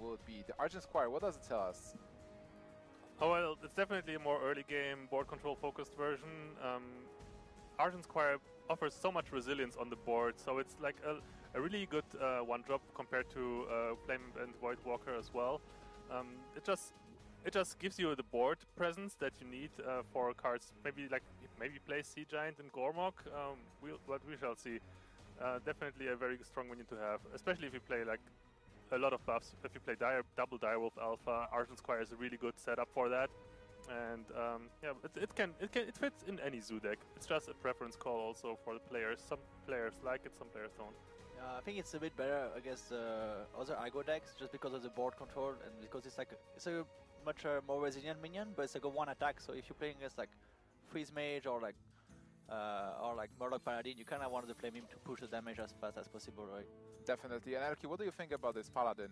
will it be? The Argent Squire, what does it tell us? Oh well, it's definitely a more early game, board control focused version. Argent Squire offers so much resilience on the board, so it's like a really good one drop compared to Flame and Void Walker as well. It just gives you the board presence that you need for cards. Maybe play Sea Giant and Gormok. We shall see. Definitely a very strong minion to have, especially if you play like a lot of buffs. If you play double Direwolf Alpha, Argent Squire is a really good setup for that. And yeah, it fits in any zoo deck. It's just a preference call also for the players. Some players like it, some players don't. I think it's a bit better against other Igo decks just because of the board control and because it's a much more resilient minion, but it's like a one attack. So if you're playing against like Freeze Mage or like Murloc Paladin, you kind of wanted to play him to push the damage as fast as possible, right? Definitely. And Erki, what do you think about this Paladin?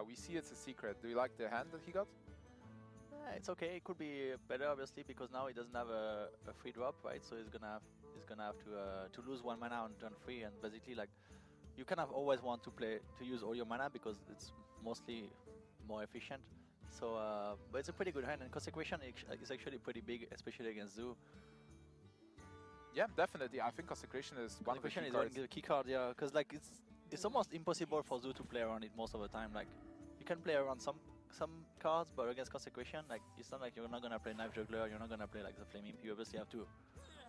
We see it's a secret. Do you like the hand that he got? It's okay. It could be better, obviously, because now he doesn't have a free drop, right? So he's gonna have to lose 1 mana on turn 3, and basically like you kind of always want to use all your mana because it's mostly more efficient. So, but it's a pretty good hand, and Consecration is actually pretty big, especially against Zoo. Yeah, definitely. I think Consecration is one of the key cards. The key card, yeah, because like it's almost impossible for Zoo to play around it most of the time. Like you can play around some cards, but against Consecration, like it's not like you're not gonna play Knife Juggler, you're not gonna play like the Flame Imp. You obviously have to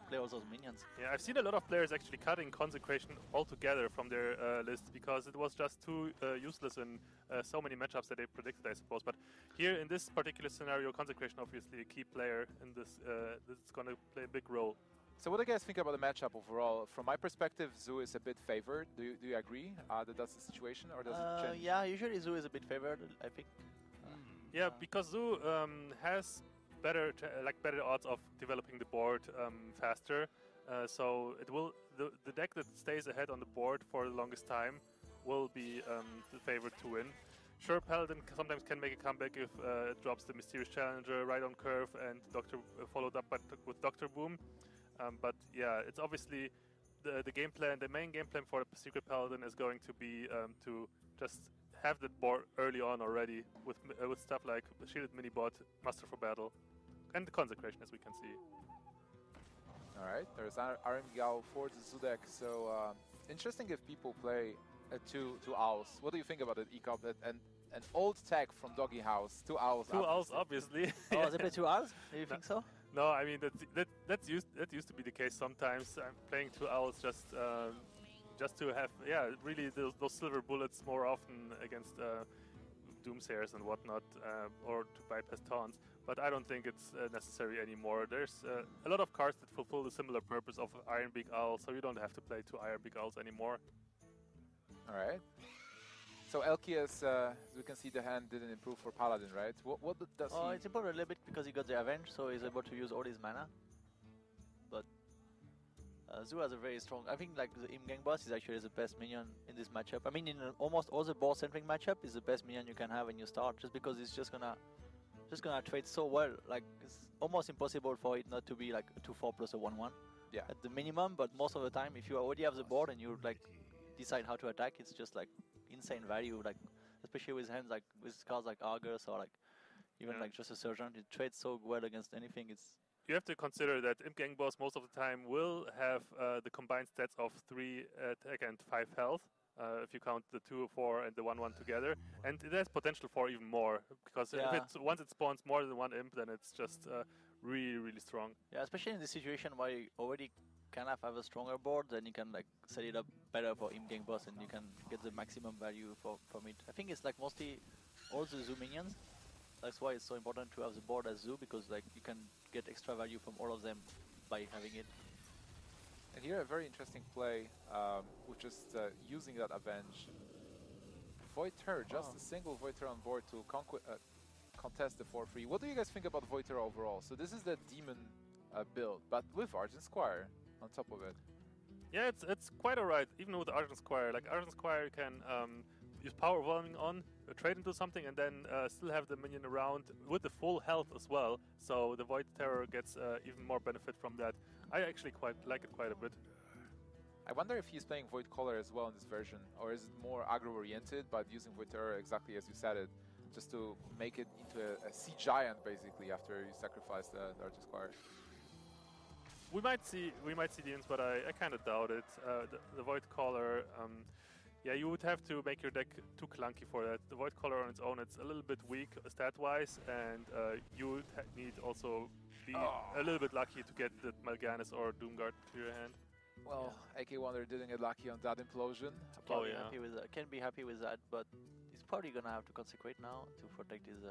play all those minions. Yeah, I've seen a lot of players actually cutting Consecration altogether from their list because it was just too useless in so many matchups that they predicted, I suppose. But here in this particular scenario, Consecration obviously a key player in this. That's gonna play a big role. So what do you guys think about the matchup overall? From my perspective, Zoo is a bit favored. Do you agree that that's the situation, or does it change? Yeah, usually Zoo is a bit favored, I think. Yeah, because Zoo has better odds of developing the board faster. So it will the deck that stays ahead on the board for the longest time will be the favorite to win. Sure, Paladin sometimes can make a comeback if it drops the Mysterious Challenger right on curve and Doctor followed up with Doctor Boom. But yeah, it's obviously the game plan. The main game plan for the Secret Paladin is going to be to just have the board early on already with stuff like Shielded Minibot, Master for Battle, and the Consecration, as we can see. All right, there's RMGAO for the Zoo deck. So interesting if people play two owls. What do you think about it, ECOP? And an old tech from Doggy House, 2 owls. 2 owls, obviously. Oh, they play 2 owls? Do you think so? No, I mean that used to be the case sometimes. I'm playing 2 owls just to have really those silver bullets more often against Doomsayers and whatnot, or to bypass taunts. But I don't think it's necessary anymore. There's a lot of cards that fulfill the similar purpose of Iron Beak Owl, so you don't have to play 2 Iron Beak Owls anymore. All right. So Elkias, as we can see, the hand didn't improve for Paladin, right? What does he... It's improved a little bit because he got the Avenge, so he's able to use all his mana. But Zoo has a very strong... I think like the Imgang boss is actually the best minion in this matchup. I mean, in almost all the board-centric matchup, is the best minion you can have when you start, just because it's just gonna trade so well. Like it's almost impossible for it not to be like a 2/4 plus a 1/1. Yeah. At the minimum, but most of the time, if you already have the board and you like decide how to attack, it's just like insane value, like especially with hands like with cards like Argus or like even like just a Surgeon. It trades so well against anything. It's you have to consider that Imp Gang Boss most of the time will have the combined stats of 3 attack and 5 health, if you count the 2, 4 and the 1/1 together, and it has potential for even more because once it spawns more than 1 imp, then it's just really strong. Yeah, especially in this situation where you already kind of have a stronger board, then you can like set it up better for Imp Gang Boss and you can get the maximum value from it. I think it's like mostly all the Zoo minions. That's why it's so important to have the board as Zoo, because like you can get extra value from all of them by having it. And here a very interesting play with just using that Avenge. Void Terror, just a single Void Terror on board to contest the 4-3. What do you guys think about Void Terror overall? So this is the Demon build, but with Argent Squire on top of it. Yeah, it's quite alright, even with Argent Squire. Like Argent Squire can use Power Overwhelming on, trade into something, and then still have the minion around with the full health as well. So the Void Terror gets even more benefit from that. I actually quite like it quite a bit. I wonder if he's playing Void Caller as well in this version, or is it more aggro-oriented, but using Void Terror exactly as you said it, just to make it into a sea giant basically after you sacrifice the Artist Choir. We might see demons, but I kind of doubt it. The Void Caller, yeah, you would have to make your deck too clunky for that. The Void Caller on its own, it's a little bit weak stat-wise, and you would need also be a little bit lucky to get the Mal'Ganis or Doomguard to your hand. Well, AKAWonder didn't get lucky on that implosion. Oh yeah, happy with that. Can be happy with that, but he's probably gonna have to consecrate now to protect his.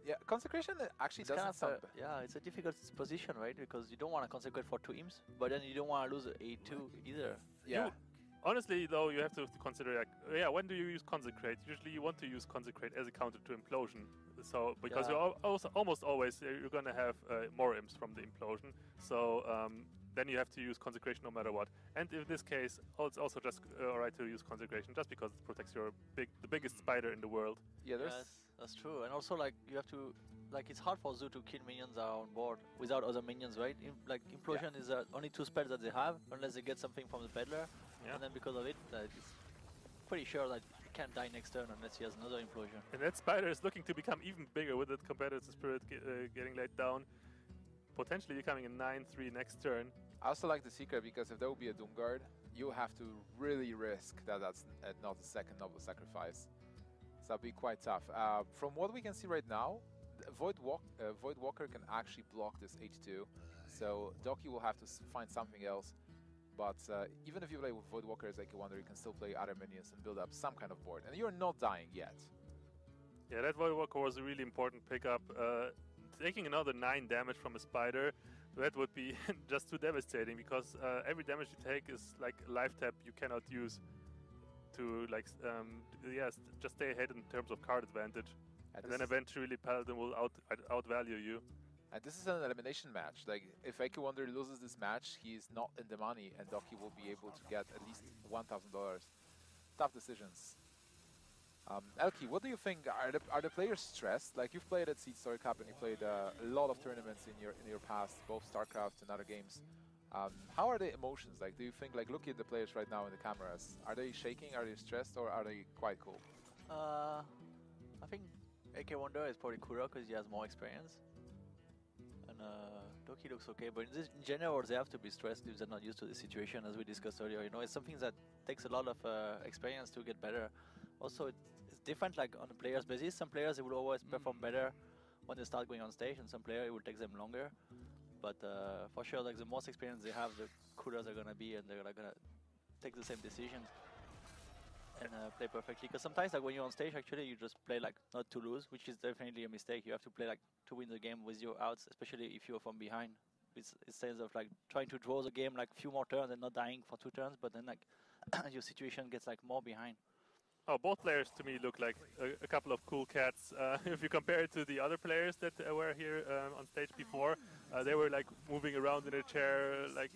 Yeah, consecration actually It's doesn't kind of sound a, yeah, it's a difficult position, right? Because you don't want to consecrate for 2 imps, but then you don't want to lose A2 either. Yeah. Honestly, though, you have to consider, like, yeah, when do you use Consecrate? Usually you want to use Consecrate as a counter to Implosion. So, because you're also almost always, you're going to have more imps from the Implosion. So, then you have to use Consecration no matter what. And in this case, it's also just alright to use Consecration, just because it protects the biggest spider in the world. Yeah, that's true. And also, like, you have to, like, it's hard for Zoo to kill minions that are on board without other minions, right? Implosion is only 2 spells that they have, unless they get something from the Peddler. Yeah. And then because of it, it's pretty sure that he can't die next turn unless he has another Implosion. And that spider is looking to become even bigger with it compared to Spirit getting laid down. Potentially becoming a 9-3 next turn. I also like the secret because if there will be a Doomguard, you have to really risk that that's not the second Noble Sacrifice. So that'll be quite tough. From what we can see right now, Void Walker can actually block this H2. So Doky will have to find something else. But even if you play with Void Walker as AKAWonder, you can still play other minions and build up some kind of board. And you're not dying yet. Yeah, that Void Walker was a really important pickup. Taking another 9 damage from a spider, that would be just too devastating, because every damage you take is like a life tap you cannot use to, like, just stay ahead in terms of card advantage. And then eventually Paladin will outvalue you. And this is an elimination match. Like, if AKAWonder loses this match, he's not in the money, and Doky will be able to get at least $1,000. Tough decisions. Elky, what do you think? Are the players stressed? Like, you've played at Seed Story Cup and you played a lot of tournaments in your past, both StarCraft and other games. How are the emotions? Like, do you think, like, looking at the players right now in the cameras, are they shaking? Are they stressed, or are they quite cool? I think AKAWonder is probably cooler because he has more experience. And Doky looks okay, but in general they have to be stressed if they're not used to the situation, as we discussed earlier. You know, it's something that takes a lot of experience to get better. Also, it's different, like, on a player's basis. Some players, they will always perform better when they start going on stage, and some players, it will take them longer. But for sure, like, the most experience they have, the cooler they're gonna be, and they're gonna take the same decisions and play perfectly. Because sometimes, like, when you're on stage, actually, you just play, like, not to lose, which is definitely a mistake. You have to play, like, to win the game with your outs, especially if you're from behind. It's instead of, like, trying to draw the game, like, few more turns and not dying for 2 turns, but then, like, your situation gets, like, more behind. Oh, both players to me look like a couple of cool cats. If you compare it to the other players that were here on stage before, they were, like, moving around in a chair, like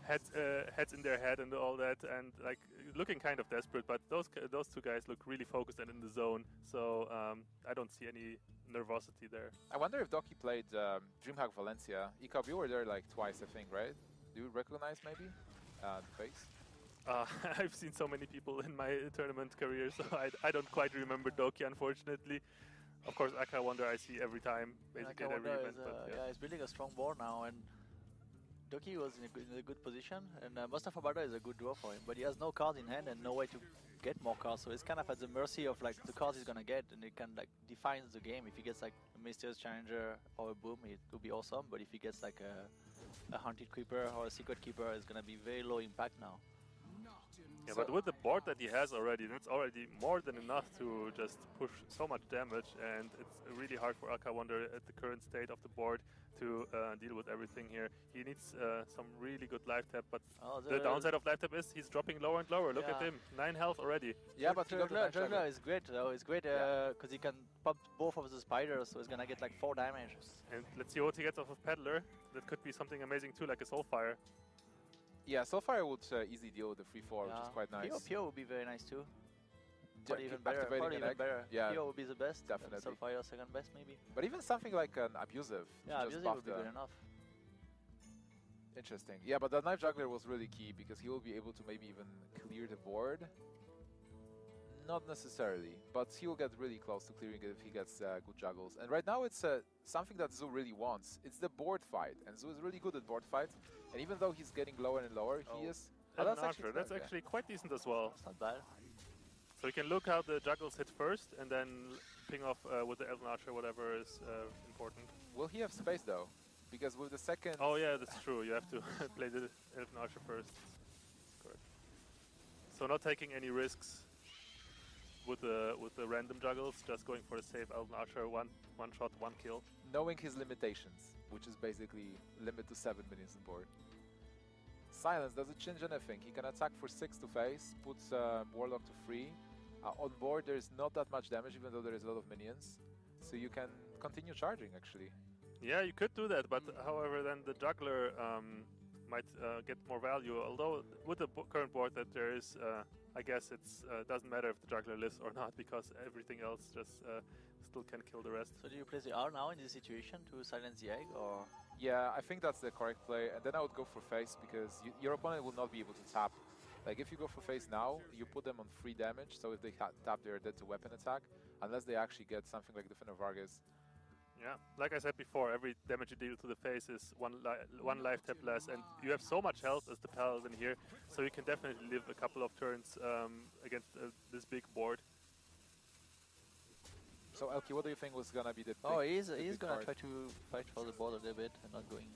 heads in their head and all that, and, like, looking kind of desperate. But those 2 guys look really focused and in the zone, so I don't see any nervosity there. I wonder if Doky played DreamHack Valencia. Ikab, you were there like twice, I think, right? Do you recognize maybe the face? I've seen so many people in my tournament career, so I don't quite remember Doky, unfortunately. Of course, AKAWonder I see every time, basically at every event. Yeah, he's building a strong board now, and Doky was in a good position, and Mustafa Bada is a good draw for him, but he has no cards in hand and no way to get more cards, so it's kind of at the mercy of, like, the cards he's gonna get, and it can, like, defines the game. If he gets, like, a Mysterious Challenger or a Boom, it would be awesome, but if he gets, like, a Haunted Creeper or a Secret Keeper, it's gonna be very low impact now. Yeah, but with the board that he has already, that's already more than enough to just push so much damage, and it's really hard for AKAWonder at the current state of the board to deal with everything here. He needs some really good life tap, but the downside of life tap is he's dropping lower and lower. Look at him, 9 health already. Yeah, but Juggler is great though. It's great because he can pop both of the spiders, so he's gonna get, like, 4 damage. And let's see what he gets off of Peddler. That could be something amazing too, like a Soulfire. Yeah, Soulfire would easily deal with the 3-4, which is quite nice. Pio would be very nice too. Probably even activating better. Yeah, Pio would be the best. definitely. Soulfire second best maybe. But even something like an Abusive. Yeah, Abusive would be good enough. Interesting. Yeah, but that Knife Juggler was really key because he will be able to maybe even clear the board. Not necessarily, but he will get really close to clearing it if he gets good juggles. And right now it's something that Zoo really wants. It's the board fight, and Zoo is really good at board fights. And even though he's getting lower and lower, he is... That's actually quite decent as well. It's not bad. So you can look how the juggles hit first, and then ping off with the Elven Archer, whatever is important. Will he have space though? Because with the second... Oh yeah, that's true. You have to play the Elven Archer first. Correct. So not taking any risks with the random juggles, just going for the safe Elven Archer, one shot, one kill. Knowing his limitations, which is basically limit to 7 minions on board. Silence doesn't change anything. He can attack for 6 to face, puts Warlock to 3. On board there is not that much damage, even though there is a lot of minions. So you can continue charging actually. Yeah, you could do that, but however then the juggler might get more value. Although with the current board that there is, I guess it's doesn't matter if the juggler lives or not, because everything else just still can kill the rest. So do you place the R now in this situation to silence the egg, or? Yeah, I think that's the correct play, and then I would go for face because your opponent will not be able to tap. Like if you go for face now, you put them on 3 damage, so if they tap, they're dead to weapon attack, unless they actually get something like Defender Vargas. Yeah, like I said before, every damage you deal to the face is one life tap less, and you have so much health as the Paladin here, so you can definitely live a couple of turns against this big board. So Elky, what do you think was gonna be the Oh, big, he's gonna try to fight for the board a little bit and not going.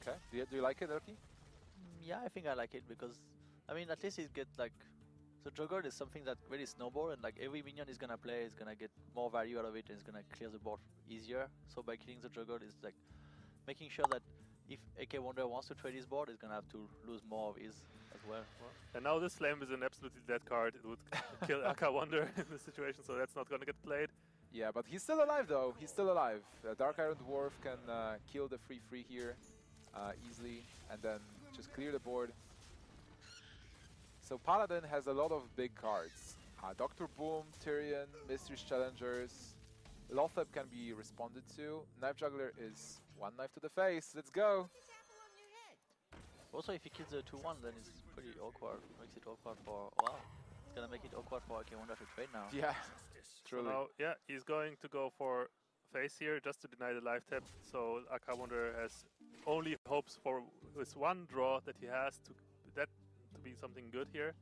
Okay, do you like it, Elky? Yeah, I think I like it because, I mean, at least he get like, so Juggernaut is something that really snowball, and like every minion he's gonna play is gonna get more value out of it and it's gonna clear the board easier. So by killing the Juggernaut is like making sure that if AKAWonder wants to trade his board, he's gonna have to lose more of his as well. And now this Slam is an absolutely dead card. It would kill AKAWonder in this situation, so that's not gonna get played. Yeah, but he's still alive though. He's still alive. Dark Iron Dwarf can kill the 3/3 here easily, and then just clear the board. So Paladin has a lot of big cards. Dr. Boom, Tyrion, Mystery's Challengers. Lothep can be responded to. Knife Juggler is 1 knife to the face. Let's go! Also, if he kills the 2-1, then it's pretty awkward. Makes it awkward for... Wow. It's gonna make it awkward for AKAWonder to trade now. Yeah, truly. So now, yeah, he's going to go for face here just to deny the life tap. So AKAWonder has only hopes for this 1 draw that he has to be something good here.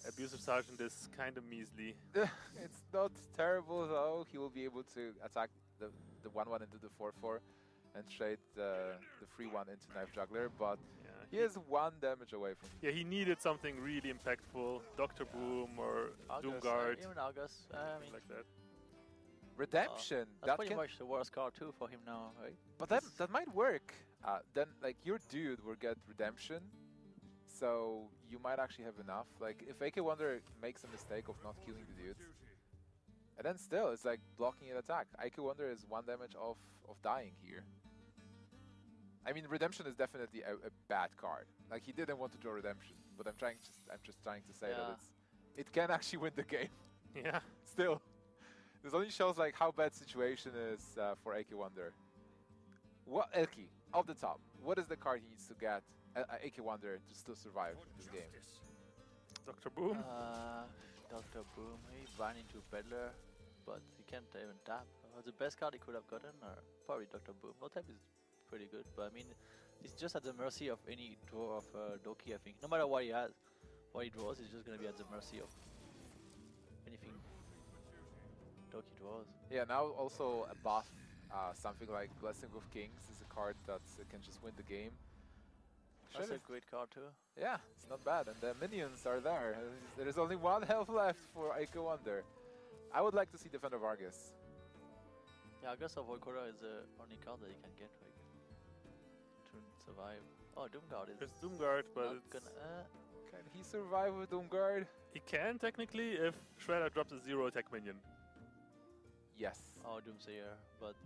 Abusive Sergeant is kind of measly. It's not terrible though. He will be able to attack the 1/1 into the 4/4 and trade the 3/1 into Knife Juggler, but yeah, he is 1 damage away from... Yeah, he needed something really impactful. Dr. Boom or Doomguard. Even Argus, I mean... like that. Redemption! That's pretty much the worst card too for him now, right? But that might work. Then like your dude will get Redemption, so you might actually have enough. Like if AKAWonder makes a mistake of not killing the dude, and then still it's like blocking an attack. AKAWonder is 1 damage of dying here. I mean, Redemption is definitely a bad card. Like he didn't want to draw Redemption, but I'm just trying to say that it can actually win the game. Yeah. Still, this only shows like how bad situation is for AKAWonder. What Elky off the top? What is the card he needs to get AKAWonder to still survive this game? Dr. Boom. Dr. Boom. He ran into Peddler, but he can't even tap. The best card he could have gotten, or probably Dr. Boom. No tap is pretty good, but I mean, it's just at the mercy of any draw of Doky. I think no matter what he has, what he draws, he's just gonna be at the mercy of anything Doky draws. Yeah, now also a buff, something like Blessing of Kings is a card that can just win the game. That's a great card too. Yeah, it's not bad, and the minions are there. There is only 1 health left for AKAWonder. I would like to see Defender Vargas. Yeah, I guess Avoidora is the only card that you can get like to survive. Oh, Doomguard is. There's Doomguard, but it's can he survive with Doomguard? He can technically if Shredder drops a 0 attack minion. Yes. Oh, Doomsayer, but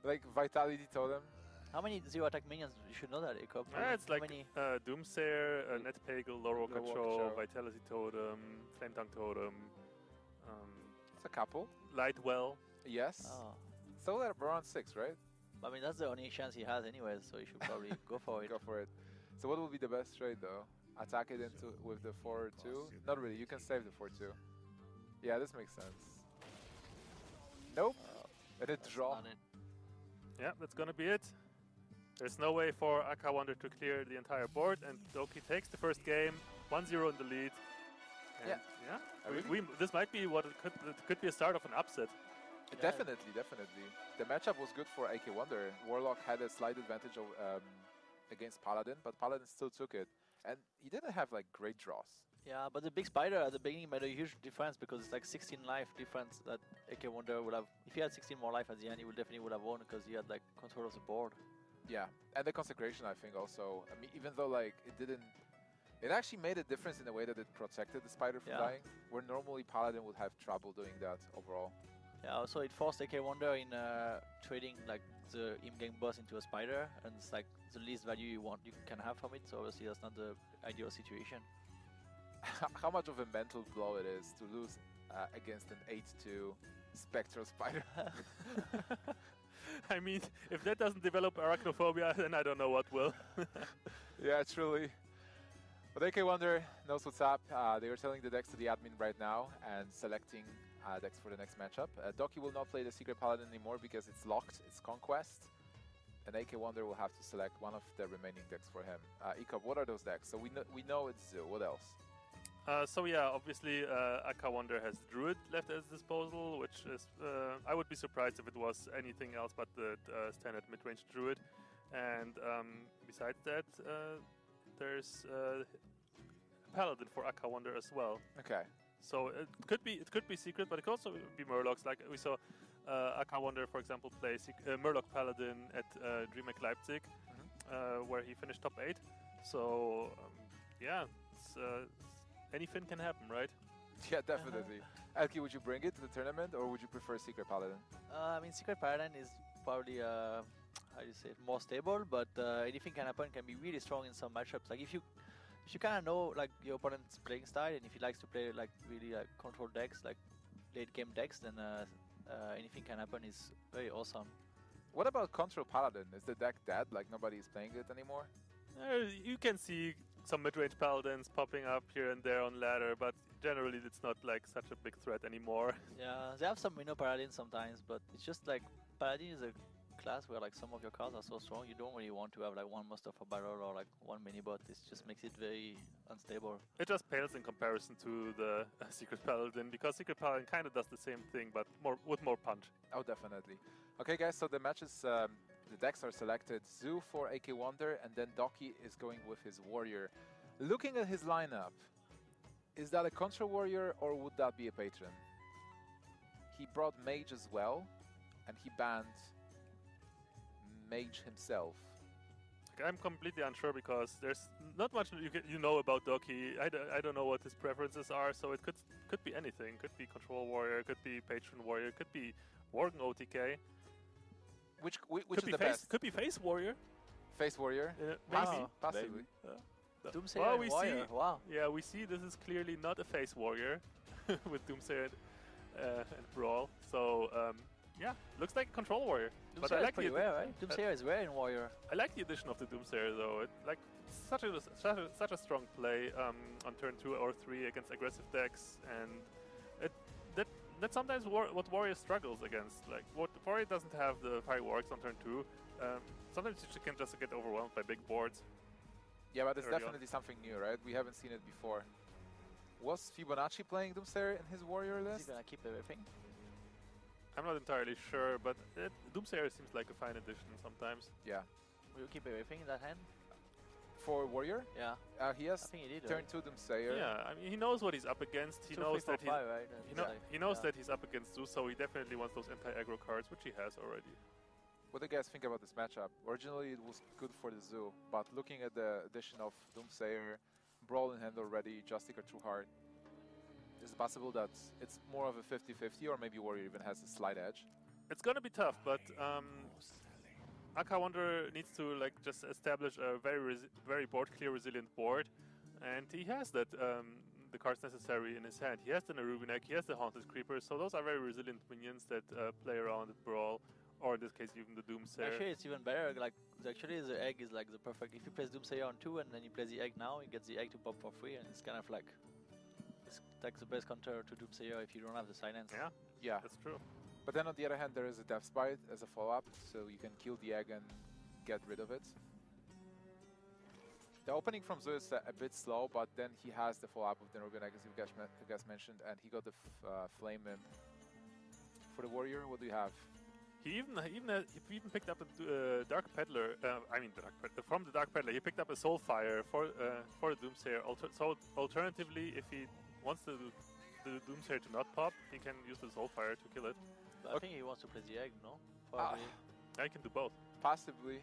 like Vitality Totem. how many 0 attack minions? You should know that, Eko. It's like Doomsayer, Netpegel, Loro Control, Vitality Totem, Flame Tongue Totem. It's a couple. Lightwell. Yes. Oh. So they're around 6, right? I mean, that's the only chance he has anyway, so you should probably go for it. Go for it. So what will be the best trade though? Attack it into with the 4-2? Not really, you can save the 4-2. Yeah, this makes sense. Nope. And it draw. Not it. Yeah, that's gonna be it. There's no way for AKAWonder to clear the entire board, and Doky takes the first game, 1-0 in the lead. And this might be what it could be a start of an upset. Yeah. Definitely, definitely. The matchup was good for AKAWonder. Warlock had a slight advantage against Paladin, but Paladin still took it. And he didn't have like great draws. Yeah, but the big spider at the beginning made a huge difference because it's like 16 life difference that AKAWonder would have. If he had 16 more life at the end, he definitely would have won because he had like control of the board. Yeah, and the consecration I think also. I mean, even though like it actually made a difference in the way that it protected the spider from dying, where normally Paladin would have trouble doing that overall. Yeah, also it forced AKAWonder in trading like the in-game boss into a spider, and it's like the least value you can have from it. So obviously that's not the ideal situation. How much of a mental blow it is to lose against an 8-2 spectral spider. I mean, if that doesn't develop arachnophobia, then I don't know what will. Yeah, truly. But AKAWonder knows what's up. They are telling the decks to the admin right now and selecting decks for the next matchup. Doky will not play the Secret Paladin anymore because it's locked, it's Conquest. And AKAWonder will have to select one of the remaining decks for him. Ikop, what are those decks? So we know it's Zoo. What else? So yeah, obviously AKAWonder has Druid left at his disposal, which is I would be surprised if it was anything else but the standard mid-range Druid. And besides that, there's Paladin for AKAWonder as well. Okay. So it could be secret, but it could also be Murlocs. Like we saw AKAWonder, for example, play Murloc Paladin at DreamHack Leipzig, where he finished top 8. So yeah, anything can happen, right? Yeah, definitely. Elki, would you bring it to the tournament, or would you prefer Secret Paladin? I mean, Secret Paladin is probably how do you say it, more stable, but anything can happen. Can be really strong in some matchups. Like if you kind of know like your opponent's playing style, and if he likes to play like really like control decks, like late game decks, then anything can happen is very awesome. What about Control Paladin? Is the deck dead? Like nobody is playing it anymore? You can see some mid-range Paladins popping up here and there on ladder, but generally it's not like such a big threat anymore. Yeah, they have some Minnow Paladins sometimes, but it's just like Paladin is a class where like some of your cards are so strong, you don't really want to have like one Master of a Barrel or like one mini-bot. It just makes it very unstable. It just pales in comparison to the Secret Paladin, because Secret Paladin kind of does the same thing, but with more punch. Oh, definitely. Okay, guys, so the matches, the decks are selected. Zoo for AKAWonder, and then Doky is going with his Warrior. Looking at his lineup, is that a Control Warrior or would that be a Patron? He brought Mage as well, and he banned Mage himself. I'm completely unsure because there's not much you know about Doky. I don't know what his preferences are, so it could be anything. Could be Control Warrior, could be Patron Warrior, could be Worgen OTK. Which could is be the best? Could be Face Warrior. Face Warrior? Maybe. Possibly. Doomsayer well, and Warrior. Wow. Yeah, we see this is clearly not a Face Warrior with Doomsayer and Brawl. So yeah, looks like a Control Warrior. Doomsayer but I like is pretty rare, right? Doomsayer is rare in Warrior. I like the addition of the Doomsayer though. It like such a strong play on turn 2 or 3 against aggressive decks, and that's sometimes what Warrior struggles against. Like what Warrior doesn't have the fireworks on turn 2. Sometimes you can just get overwhelmed by big boards. Yeah, but it's definitely something new, right? We haven't seen it before. Was Fibonacci playing Doomsayer in his Warrior list? Is he gonna keep everything? I'm not entirely sure, but Doomsayer seems like a fine addition sometimes. Yeah. Will you keep everything in that hand? For Warrior? Yeah. He has I think he did, turn 2 Doomsayer. Yeah, I mean, he knows what he's up against. He 2, knows 3, 4, that 5, right? he knows that he's up against Zeus, so he definitely wants those anti-aggro cards, which he has already. What do you guys think about this matchup? Originally it was good for the Zoo, but looking at the addition of Doomsayer, Brawl in hand already, Justic are too hard. Is it possible that it's more of a 50-50, or maybe Warrior even has a slight edge? It's gonna be tough, but AKAWonder needs to like just establish a very board clear, resilient board, and he has that the cards necessary in his hand. He has the Nerubinek, he has the Haunted Creeper, so those are very resilient minions that play around at Brawl or in this case even the Doomsayer. Actually, it's even better. Like actually, the egg is like the perfect. If you place Doomsayer on 2 and then you play the egg now, you get the egg to pop for free, and it's kind of like it's like the best counter to Doomsayer if you don't have the silence. Yeah, Yeah, that's true. but then on the other hand, there is a Death Spite as a follow-up, so you can kill the egg and get rid of it. The opening from Zoo is a bit slow, but then he has the follow-up of the Ruben egg, as you guys mentioned, and he got the Flame Imp. For the Warrior, what do you have? He even picked up a Dark Peddler. From the Dark Peddler, he picked up a Soulfire for the Doomsayer. So alternatively, if he wants the Doomsayer to not pop, he can use the Soulfire to kill it. But I think he wants to play the egg, no? Probably. I can do both. Possibly.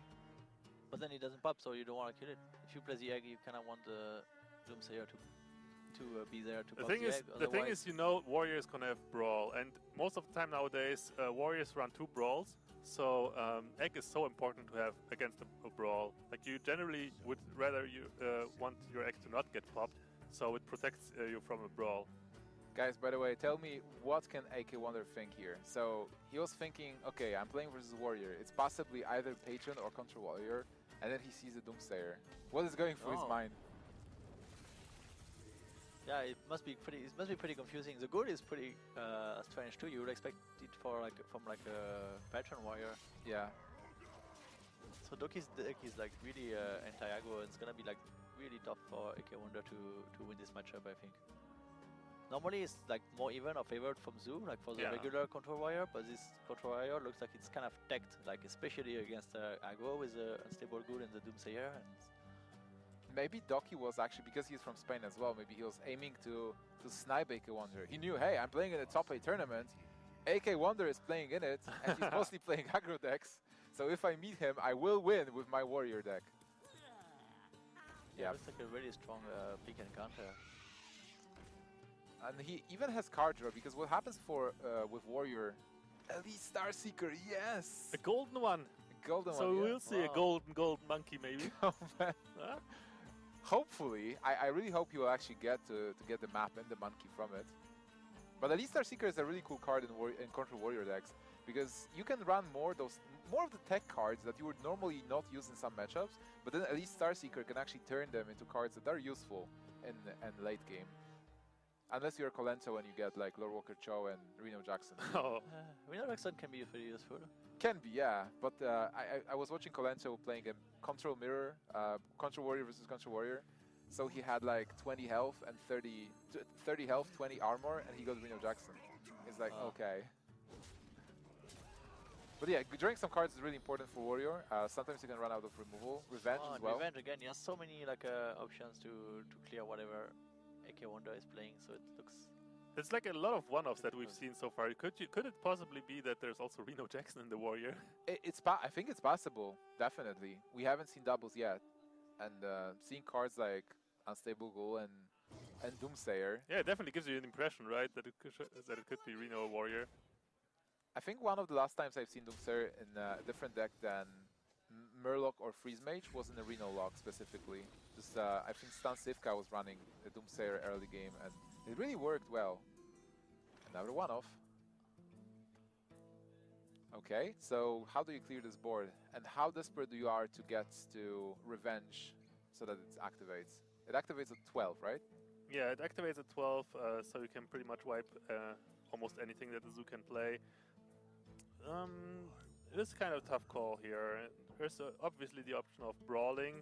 But then he doesn't pop, so you don't want to kill it. If you play the egg, you kind of want the Doomsayer to be there to pop the egg. The thing is, you know, Warriors gonna have Brawl, and most of the time nowadays, Warriors run 2 Brawls, so egg is so important to have against a Brawl. Like, you generally would rather want your egg to not get popped, so it protects you from a Brawl. Guys, by the way, tell me, what can AKAWonder think here? So, he was thinking, okay, I'm playing versus Warrior. It's possibly either Patron or Contra Warrior, and then he sees a Doomsayer. What is going through his mind? Yeah, it must be pretty confusing. The good is pretty strange too. You would expect it from like a Patron Warrior. Yeah. So Doky's deck is like really anti-aggro, and it's gonna be like really tough for AKAWonder to win this matchup, I think. Normally it's like more even or favored from Zoo, like for the regular Control Warrior, but this Control Warrior looks like it's kind of teched, like especially against aggro with the Unstable Good and the Doomsayer. Maybe Doky was actually, because he's from Spain as well, maybe he was aiming to snipe AKAWonder. He knew, hey, I'm playing in a top 8 tournament, AKAWonder is playing in it, and he's mostly playing aggro decks, so if I meet him, I will win with my Warrior deck. Yeah, looks like a really strong pick and counter. And he even has card draw, because what happens with Warrior, Elite Starseeker, yes! A golden one! A golden one, so we'll see a golden monkey maybe. Oh man. Huh? Hopefully, I really hope he will actually get to get the map and the monkey from it. But Elite Starseeker is a really cool card in Contra Warrior decks, because you can run more of the tech cards that you would normally not use in some matchups, but then Elite Starseeker can actually turn them into cards that are useful in late game. Unless you're Colento and you get like Lord Walker Cho and Reno Jackson. Oh. Reno Jackson can be pretty useful. Can be, yeah. But I was watching Colento playing a Control Mirror, Contra Warrior versus Contra Warrior. So he had like 20 health and 30 health, 20 armor, and he got Reno Jackson. It's like, okay. But yeah, drawing some cards is really important for Warrior. Sometimes you can run out of removal. Revenge as well. Revenge again, he has so many like options to clear whatever AKAWonder is playing, so it looks... It's like a lot of one-offs that we've seen so far. Could it possibly be that there's also Reno Jackson in the Warrior? I think it's possible, definitely. We haven't seen doubles yet. And seeing cards like Unstable Ghoul and Doomsayer... Yeah, it definitely gives you an impression, right? That it could be Reno Warrior. I think one of the last times I've seen Doomsayer in a different deck than Murloc or Freeze Mage was in the Reno lock specifically. Just I think Stan Sivka was running the Doomsayer early game and it really worked well. Another one-off. Okay, so how do you clear this board? And how desperate you are to get to Revenge so that it activates? It activates at 12, right? Yeah, it activates at 12, so you can pretty much wipe almost anything that the Zoo can play. It is kind of a tough call here. There's obviously the option of brawling,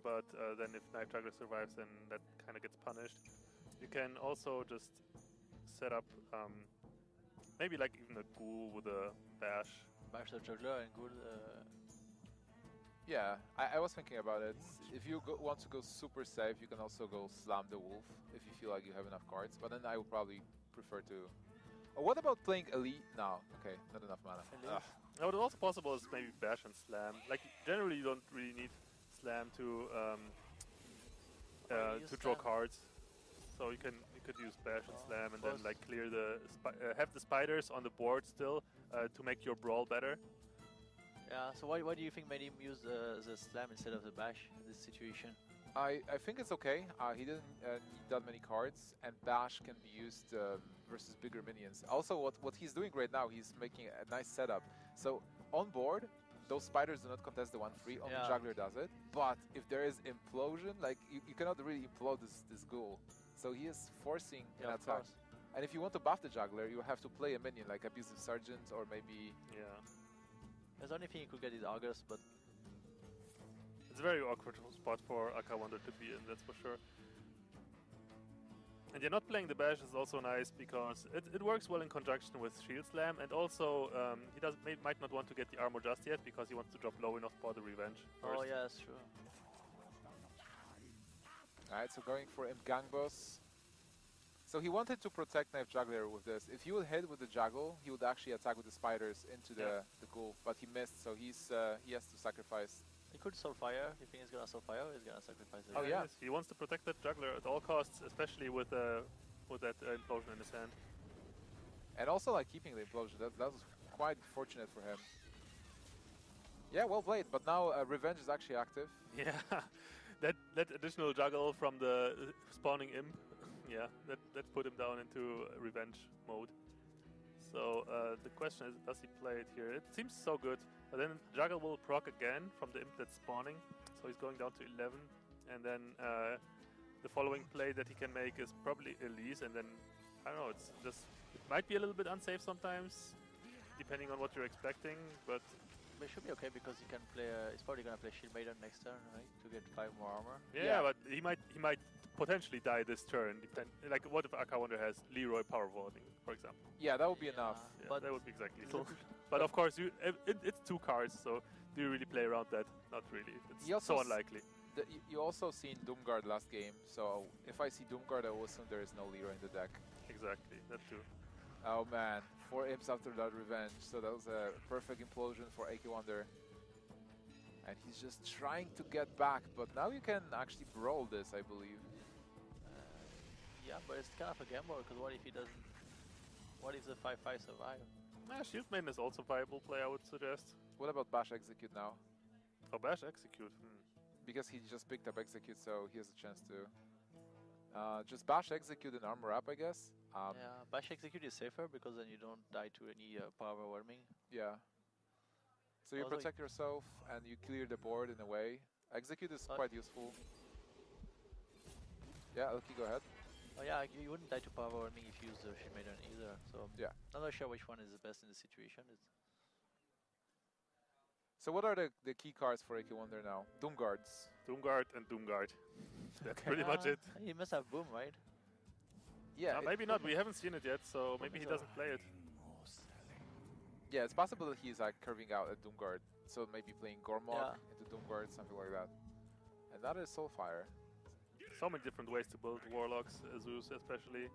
but then if Knife Juggler survives, then that kind of gets punished. You can also just set up maybe like even a Ghoul with a Bash. Bash the Juggler and Ghoul. Yeah, I was thinking about it. If you want to go super safe, you can also go Slam the Wolf if you feel like you have enough cards, but then I would probably prefer to... Oh, what about playing Elite? No, okay, not enough mana. Now, what's also possible is maybe Bash and Slam. Like, generally you don't really need Slam to draw cards. So you could use Bash and Slam and then like clear the have the spiders on the board still to make your brawl better. Yeah. So why do you think made him use the Slam instead of the Bash in this situation? I think it's okay. He didn't need that many cards, and Bash can be used versus bigger minions. Also, what he's doing right now, he's making a nice setup. So on board, those spiders do not contest the 1-free, only Juggler does it. But if there is implosion, like you cannot really implode this ghoul. So he is forcing an attack. And if you want to buff the Juggler, you have to play a minion like Abusive Sergeant or maybe... The only thing you could get is August, but... It's a very awkward spot for AKAWonder to be in, that's for sure. And not playing the bash is also nice because it works well in conjunction with Shield Slam, and also he might not want to get the armor just yet because he wants to drop low enough for the revenge first. Oh yeah, that's true. Alright, so going for Gangbos. So he wanted to protect Knife Juggler with this. If he would hit with the Juggle, he would actually attack with the spiders into the ghoul, but he missed, so he has to sacrifice. He could Soulfire. You think he's gonna Soulfire? He's gonna sacrifice it. Oh yeah, he wants to protect that Juggler at all costs, especially with that implosion in his hand. And also like keeping the implosion, that was quite fortunate for him. Yeah, well played, but now Revenge is actually active. Yeah, that additional Juggle from the spawning imp, yeah, that put him down into Revenge mode. So the question is, does he play it here? It seems so good, but then Juggle will proc again from the imp that's spawning, so he's going down to 11, and then the following play that he can make is probably Elise, and then, I don't know, it might be a little bit unsafe sometimes, depending on what you're expecting, but... It should be okay because he can play, he's probably gonna play Shield Maiden next turn, right? To get 5 more armor. Yeah, but he might potentially die this turn. Like, what if AKAWonder has Leroy Power Vaulting, for example? Yeah, that would be enough. Yeah, but that would be exactly so. But of course, it's 2 cards, so do you really play around that? Not really. It's so unlikely. You also seen Doomguard last game, so if I see Doomguard, I will assume there is no Leroy in the deck. Exactly, that too. Oh man, 4 imps after that Revenge, so that was a perfect implosion for AKAWonder. And he's just trying to get back, but now you can actually brawl this, I believe. Yeah, but it's kind of a gamble, because what if he doesn't... What if the 5-5 survive? Shield Maiden is also a viable play, I would suggest. What about Bash Execute now? Oh, Bash Execute? Because he just picked up Execute, so he has a chance to... just Bash Execute and Armor Up, I guess. Yeah, Bash Execute is safer because then you don't die to any power overwhelming. Yeah. So you protect yourself and you clear the board in a way. Execute is quite useful. Yeah, Doky, go ahead. Oh yeah, you wouldn't die to power overwhelming if you use the Shield Maiden either. So yeah, not really sure which one is the best in the situation. So what are the key cards for AKAWonder now? Doomguards. Doomguard and Doomguard. That's pretty much it. He must have Boom, right? Yeah. Maybe not. We haven't seen it yet, so maybe he doesn't play it. Yeah, it's possible that he's like curving out a Doomguard. So maybe playing Gormog into Doomguard, something like that. And that is Soulfire. So many different ways to build Warlocks, Zeus especially.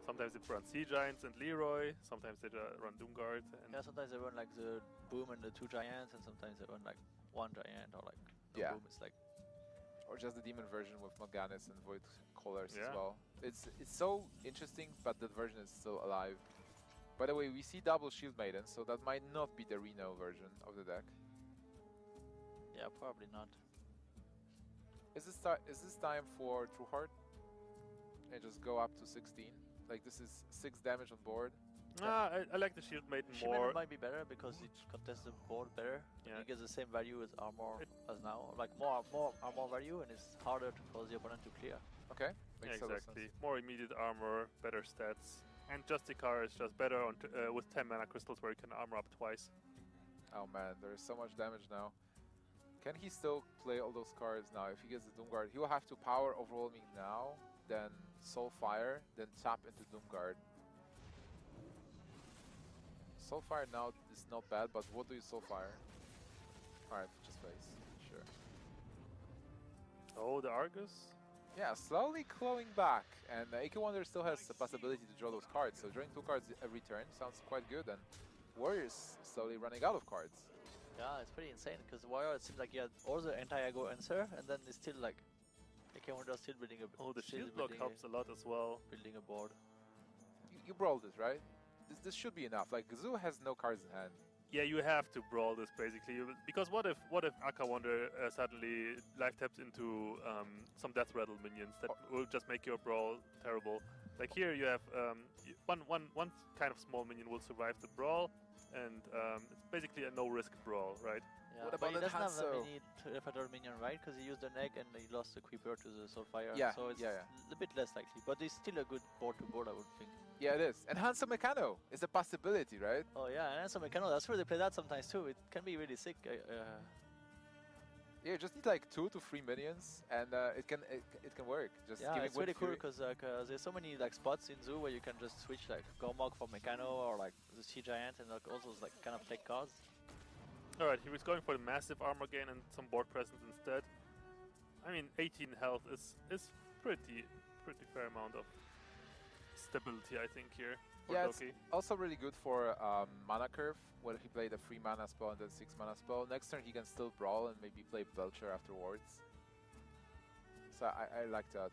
Sometimes they run Sea Giants and Leroy, sometimes they run Doomguard. And yeah, sometimes they run like the Boom and the 2 Giants, and sometimes they run like 1 Giant or like no Boom. It's like... Or just the demon version with Morganis and Void Callers as well. It's so interesting, but that version is still alive. By the way, we see double Shield Maiden, so that might not be the Reno version of the deck. Yeah, probably not. Is this time for True Heart? And just go up to 16. Like this is 6 damage on board. I like the Shield Maiden more. Shield Maiden might be better because it contests the board better. Yeah. It gets the same value as armor as now, like more armor value, and it's harder for the opponent to clear. Okay, makes exactly. More immediate armor, better stats, and Justicar is just better on with 10 mana crystals where you can armor up twice. Oh man, there is so much damage now. Can he still play all those cards now? If he gets the Doomguard, he will have to power Overwhelming now, then Soulfire, then tap into Doomguard. Soulfire now is not bad, but what do you Soulfire? Alright, just face, sure. Oh, the Argus? Yeah, slowly clawing back, and AKAWonder still has the possibility to draw those cards, so drawing 2 cards every turn sounds quite good, and Warrior's slowly running out of cards. Yeah, it's pretty insane, because Warrior, it seems like he had all the anti-aggro answer, and then it's still like, AKAWonder still building a... Oh, the shield block helps a lot as well. Building a board. You brawled it, right? This should be enough. Like Zoo has no cards in hand. Yeah, you have to brawl this basically, because what if AKAWonder suddenly life taps into some death rattle minions that will just make your brawl terrible? Like here you have one kind of small minion will survive the brawl, and it's basically a no-risk brawl, right? Yeah, What but about he the doesn't have Hanzo? many Refractor minion, right? Because he used an egg and he lost the Creeper to the Soulfire. Yeah, So it's yeah. a bit less likely. But it's still a good board-to-board, I would think. Yeah, it is. And Hanzo Mechano is a possibility, right? Oh yeah, and so Mechano, that's where they play that sometimes too. It can be really sick. Yeah, you just need like 2 to 3 minions, and it can work. Just Yeah, giving it's really cool Fury. because there's so many like spots in Zoo where you can just switch like Gormog for Mechano or like the Sea Giant and like all those like kind of tech cards. Alright, he was going for the massive armor gain and some board presence instead. I mean, 18 health is pretty fair amount of stability, I think, here for Yeah, it's Doky. also really good for mana curve, where he played a 3 mana spell and then 6 mana spell. Next turn he can still brawl and maybe play Belcher afterwards. So I like that.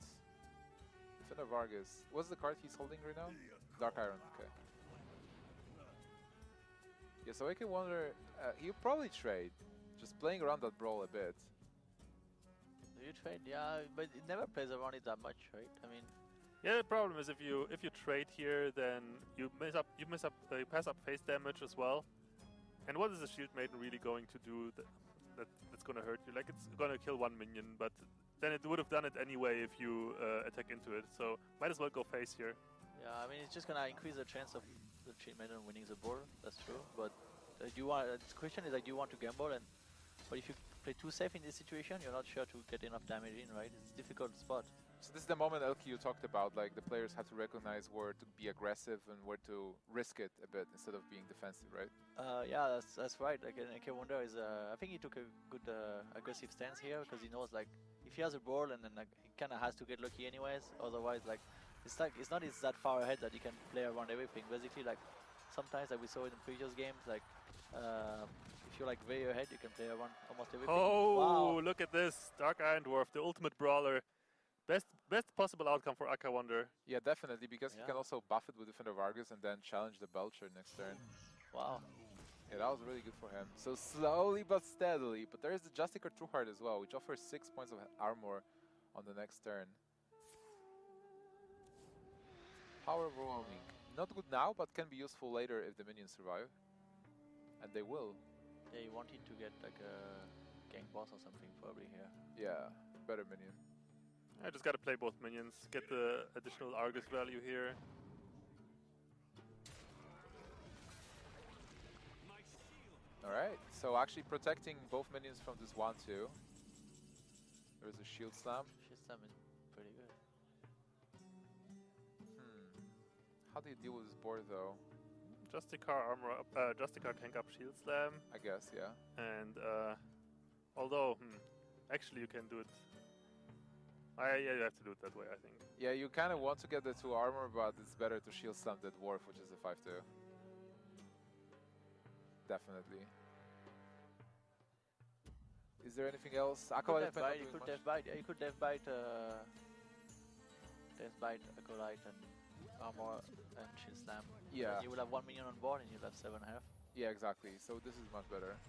Defender Vargas. What's the card he's holding right now? Dark Iron, okay. Yeah, so AKAWonder, he'll probably trade. Just playing around that brawl a bit. Do you trade? Yeah, but it never plays around it that much, right? I mean, Yeah, the problem is if you trade here, then you pass up face damage as well. And what is the Shield Maiden really going to do that's going to hurt you? Like, it's going to kill one minion, but then it would have done it anyway if you attack into it. So might as well go face here. yeah, I mean it's just gonna increase the chance of the Shield Maiden winning the board. That's true. But do you want? The question is like, do you want to gamble? But if you play too safe in this situation, you're not sure to get enough damage in, right? It's a difficult spot. So this is the moment, Elke, you talked about, like the players have to recognize where to be aggressive and where to risk it a bit instead of being defensive, right? Yeah, that's right. Like AKAWonder is, I think he took a good aggressive stance here because he knows like if he has a ball and then like he kind of has to get lucky anyways. Otherwise, like it's not that far ahead that he can play around everything. Basically, like sometimes like we saw in the previous games, like if you're like very ahead, you can play around almost everything. Oh, Wow. look at this. Dark Iron Dwarf, the ultimate brawler. Best possible outcome for AKAWonder. Yeah, definitely, because he Yeah. can also buff it with Defender Vargas and then challenge the Belcher next turn. Wow. Yeah, that was really good for him. So slowly but steadily, but there is the Justicar Trueheart as well, which offers 6 points of armor on the next turn. Power Overwhelming. Not good now, but can be useful later if the minions survive. And they will. Yeah, you want him to get like a gang boss or something probably here. Yeah, better minion. I just gotta play both minions, get the additional Argus value here. Alright, so actually protecting both minions from this 1-2. There's a shield slam. She's summon pretty good. How do you deal with this board though? Justicar armor up, Justicar tank up shield slam, I guess, yeah. and although, actually you can do it. Yeah, you have to do it that way, I think. Yeah, you kind of want to get the 2 armor, but it's better to shield slam the dwarf, which is a 5-2. Definitely. Is there anything else? You Acolyte could not death doing much. bite. Yeah, you could death bite Acolyte and armor and shield slam. Yeah. And you will have 1 minion on board and you'll have 7.5. Yeah, exactly. So this is much better.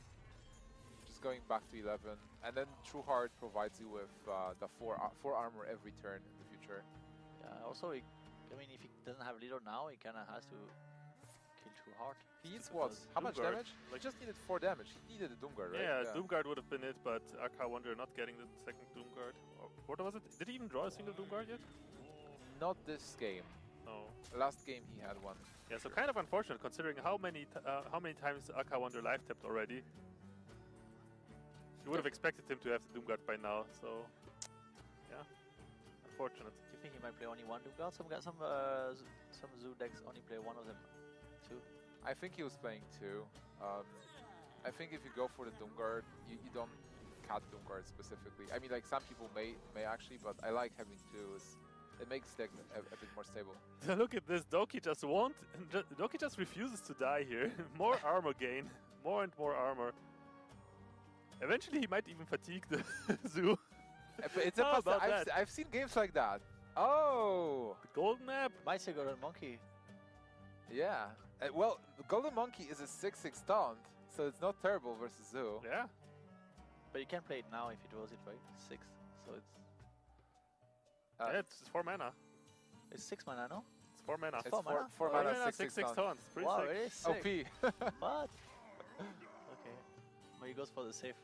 Just going back to 11, and then Trueheart provides you with the 4 armor every turn in the future. Yeah. Also, I mean, if he doesn't have leader now, he kind of has to kill Trueheart. He needs what? How much Doomguard, damage? He just needed 4 damage. He needed a Doomguard, right? Yeah, Doomguard would have been it, but AKAWonder not getting the second Doomguard. What was it? Did he even draw a single Doomguard yet? Not this game. No. Last game he had one. Yeah, so kind of unfortunate considering how many times AKAWonder live tapped already. You would have expected him to have the Doomguard by now, so yeah, unfortunate. Do you think he might play only 1 Doomguard? Some Zoo decks only play 1 of them. 2. I think he was playing 2. I think if you go for the Doomguard, you don't cut Doomguard specifically. I mean, like some people may actually, but I like having 2. It makes deck a bit more stable. Look at this, Doky just Doky just refuses to die here. More armor gain, more and more armor. Eventually he might even fatigue the Zoo. But it's How about I've seen games like that. Oh! The golden map. Might say Golden Monkey. Yeah. Well, Golden Monkey is a 6/6 taunt, so it's not terrible versus Zoo. Yeah. But you can play it now if he draws it, right? 6. So it's... Yeah, it's 4 mana. It's 6 mana, no? It's 4 mana. It's four mana? four Oh, mana, yeah, 6/6 6/6 taunt. taunts. Pretty Wow, sick. it is sick. OP. What? Okay. Well, he goes for the safe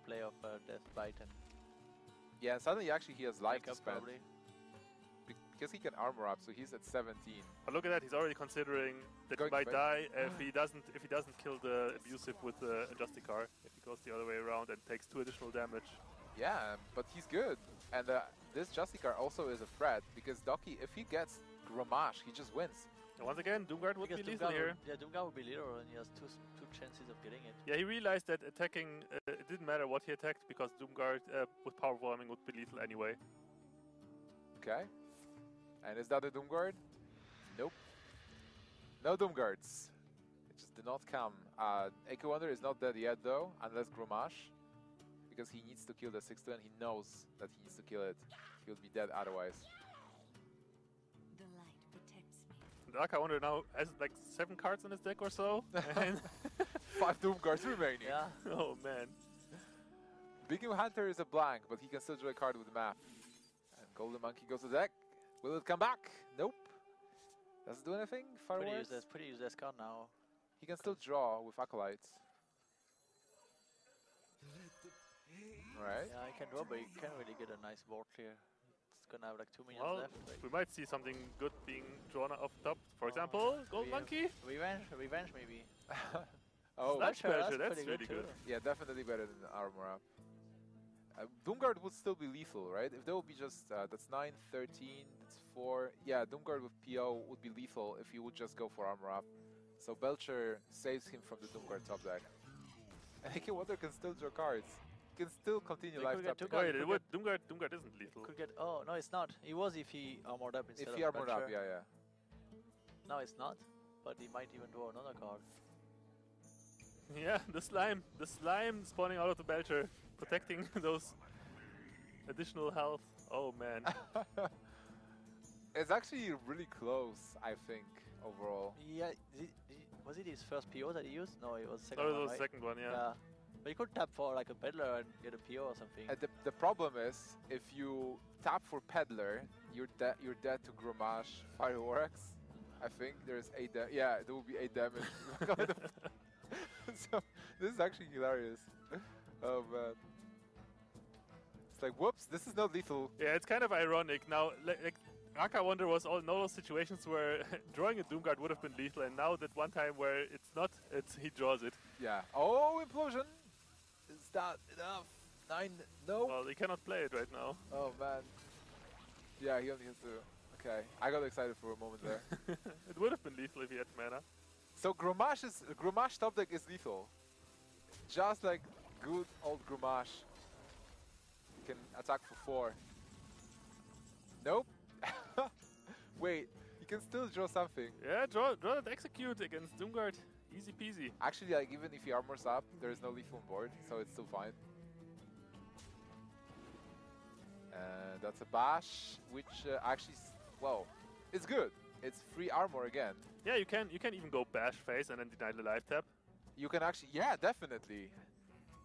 play of Death Bite and Yeah, and suddenly actually he has life wake to up spend. probably. Because he can armor up, so he's at 17. But look at that, he's already considering that he Going might back. die if he doesn't kill the abusive with the Justicar. If he goes the other way around and takes 2 additional damage. Yeah, but he's good. And this Justicar also is a threat, because Doky, if he gets Grommash, he just wins. And once again, Doomguard would be Because lethal here. Yeah, Doomguard would be lethal and he has two chances of getting it. Yeah, he realized that attacking, it didn't matter what he attacked because Doomguard with power warming would be lethal anyway. Okay. And is that a Doomguard? Nope. No Doomguards. It just did not come. AKAWonder is not dead yet though, unless Grommash. Because he needs to kill the 6/2 and he knows that he needs to kill it. He would be dead otherwise. The light protects me. And AKAWonder now has like 7 cards in his deck or so. And 5 Doomguards remaining. Yeah. oh man. Big Hunter is a blank, but he can still draw a card with the map. And Golden Monkey goes to the deck. Will it come back? Nope. Does it do anything? Fireworks? Pretty useless card now. He can still draw with Acolytes. Right. Yeah, he can draw, but he can't really get a nice board clear. It's gonna have like 2 minions Well, left. Like we might see something good being drawn off top. For example, Gold we have Monkey. Revenge maybe. Oh, That's Belcher, that's pretty really good. too. yeah, definitely better than Armor Up. Doomguard would still be lethal, right? If there would be just, that's 9, 13, that's 4. Yeah, Doomguard with PO would be lethal if you would just go for Armor Up. So Belcher saves him from the Doomguard top deck. And AKAWonder can still draw cards. He can still continue They life could get tapping. two cards. Wait, it would, Doomguard isn't lethal. Could get. Oh no, it's not. It was if he armored up instead If of he armored up, Belcher. yeah. Now it's not, but he might even draw another card. Yeah, the slime spawning out of the Belcher, protecting those additional health. Oh man. It's actually really close, I think, overall. Yeah, was it his first PO that he used? No, it was second Oh, one, it was right? second one, yeah. Yeah. But you could tap for like a peddler and get a PO or something. And the problem is, if you tap for Peddler, you're dead to Grommash Fireworks. I think there's 8 damage. Yeah, there will be 8 damage. So this is actually hilarious. Oh man. It's like, whoops, this is not lethal. Yeah, it's kind of ironic. Now, like AKAWonder was all in all those situations where drawing a Doomguard would have been lethal, and now that one time where it's not, he draws it. Yeah. Oh, implosion. Is that enough? 9. No. Well, he cannot play it right now. Oh man. Yeah, he only has to. Okay, I got excited for a moment there. It would have been lethal if he had mana. So Grommash top deck is lethal. Just like good old Grommash. He can attack for 4. Nope. Wait, he can still draw something. Yeah, draw that execute against Doomguard. Easy peasy. Actually, like even if he armors up, there is no lethal on board, so it's still fine. And that's a bash, which actually, well, it's good. It's free armor again. Yeah, you can even go bash phase and then deny the life tap. You can actually, yeah, definitely.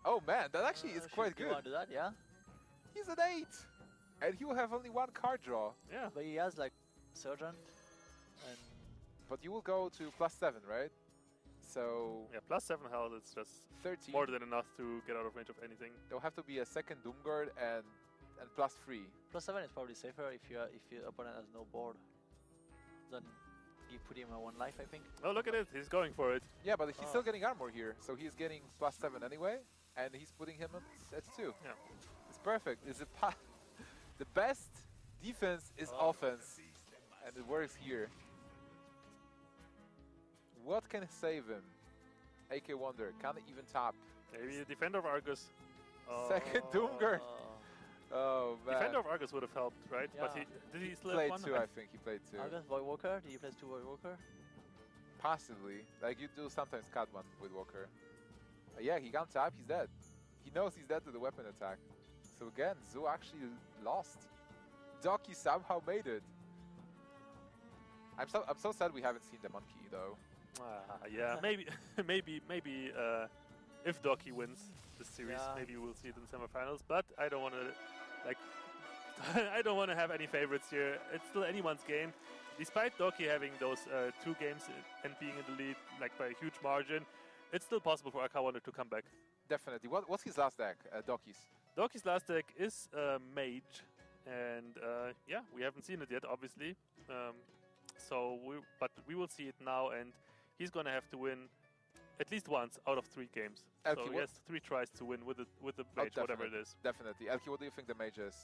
Oh man, that actually is quite You good. want to do that? Yeah. He's an 8, and he will have only 1 card draw. Yeah. But he has like Sergeant, and But you will go to +7, right? So Yeah, +7 health, it's just 13. more than enough to get out of range of anything. There'll have to be a second Doomguard and +3. +7 is probably safer if your opponent has no board. Then you put him at 1 life, I think. Oh, look at it, he's going for it. Yeah, but he's still getting armor here, so he's getting +7 anyway, and he's putting him at 2. Yeah. It's perfect. It's the best defense is offense, and it works here. What can save him? AKAWonder can't even tap. Maybe a Defender of Argus. Second Doomguard. Oh man. Defender of Argus would have helped, right? But Yeah. did he still Played have 1? 2, I think. He played 2. Argus, Void Walker. Do you play 2 Void Walker? Possibly. Like you do sometimes cut one with Walker. Yeah, he can't tap, he's dead. He knows he's dead to the weapon attack. So again, Zoo actually lost. Doky somehow made it. I'm so sad we haven't seen the monkey though. Yeah, maybe if Doky wins this series, Yeah. maybe we'll see it in semifinals. But I don't want to like I don't want to have any favorites here. It's still anyone's game. Despite Doky having those 2 games and being in the lead like by a huge margin, it's still possible for AKAWonder to come back. Definitely. What's his last deck? Doky's. Doky's last deck is Mage, and yeah, we haven't seen it yet, obviously. But we will see it now, and he's gonna have to win at least once out of 3 games. Elky, so he has 3 tries to win with the Mage, whatever it is. Definitely. Elky, what do you think the Mage is?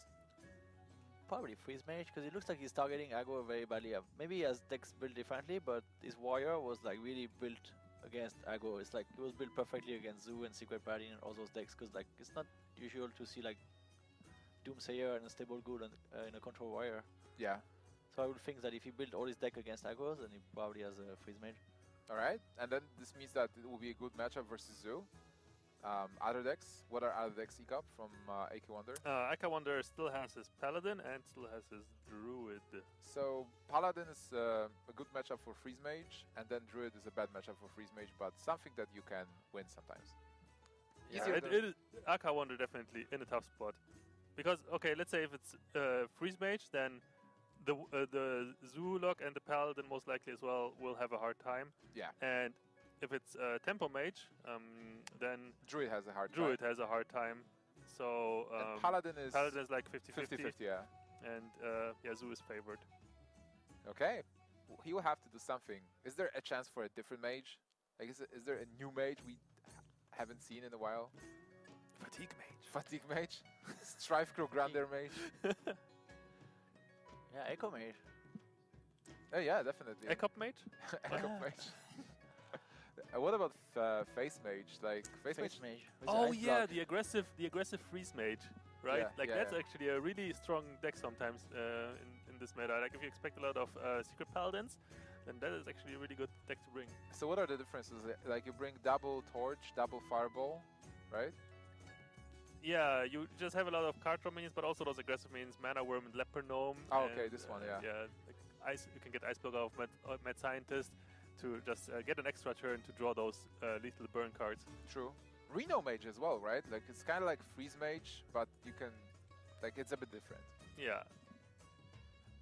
Probably Freeze Mage, because it looks like he's targeting aggro very badly. Maybe he has decks built differently, but his Warrior was like really built against aggro. It's like it was built perfectly against Zoo and Secret Paladin and all those decks, because like it's not usual to see like Doomsayer and a Stable Ghoul in a Control Warrior. Yeah. So I would think that if he built all his deck against aggros, then he probably has a Freeze Mage. Alright, and then this means that it will be a good matchup versus Zoo. Other decks? What are other decks ECOP from AKAWonder? AKAWonder still has his Paladin and still has his Druid. So Paladin is a good matchup for Freeze Mage, and then Druid is a bad matchup for Freeze Mage, but something that you can win sometimes. Yeah, it is AKAWonder definitely in a tough spot. Because, okay, let's say if it's Freeze Mage, then the Zoolog and the Paladin most likely as well will have a hard time. Yeah. And if it's Tempo Mage, then Druid has a hard time. So and Paladin is like 50-50. 50-50, yeah. And yeah, Zoo is favored. Okay. He will have to do something. Is there a chance for a different mage? Like, is there a new mage we haven't seen in a while? Fatigue Mage. Fatigue Mage? Strife Crow Grander Mage? Yeah, Echo Mage. Oh yeah, definitely. Ekop Mage? Ekop Mage. What about Face Mage? Like Face Mage? Oh yeah, the aggressive Freeze Mage, right? Yeah, like yeah, that's yeah. actually a really strong deck sometimes in this meta. Like if you expect a lot of Secret Paladins, then that is actually a really good deck to bring. So what are the differences? Like you bring double Torch, double Fireball, right? Yeah, you just have a lot of card draw minions, but also those aggressive minions, Mana Worm and Leper Gnome. Oh, okay, this one, yeah. Yeah, like you can get Ice Block out of Mad Scientist to just get an extra turn to draw those lethal burn cards. True. Reno Mage as well, right? Like it's kind of like Freeze Mage, but you can, like it's a bit different. Yeah.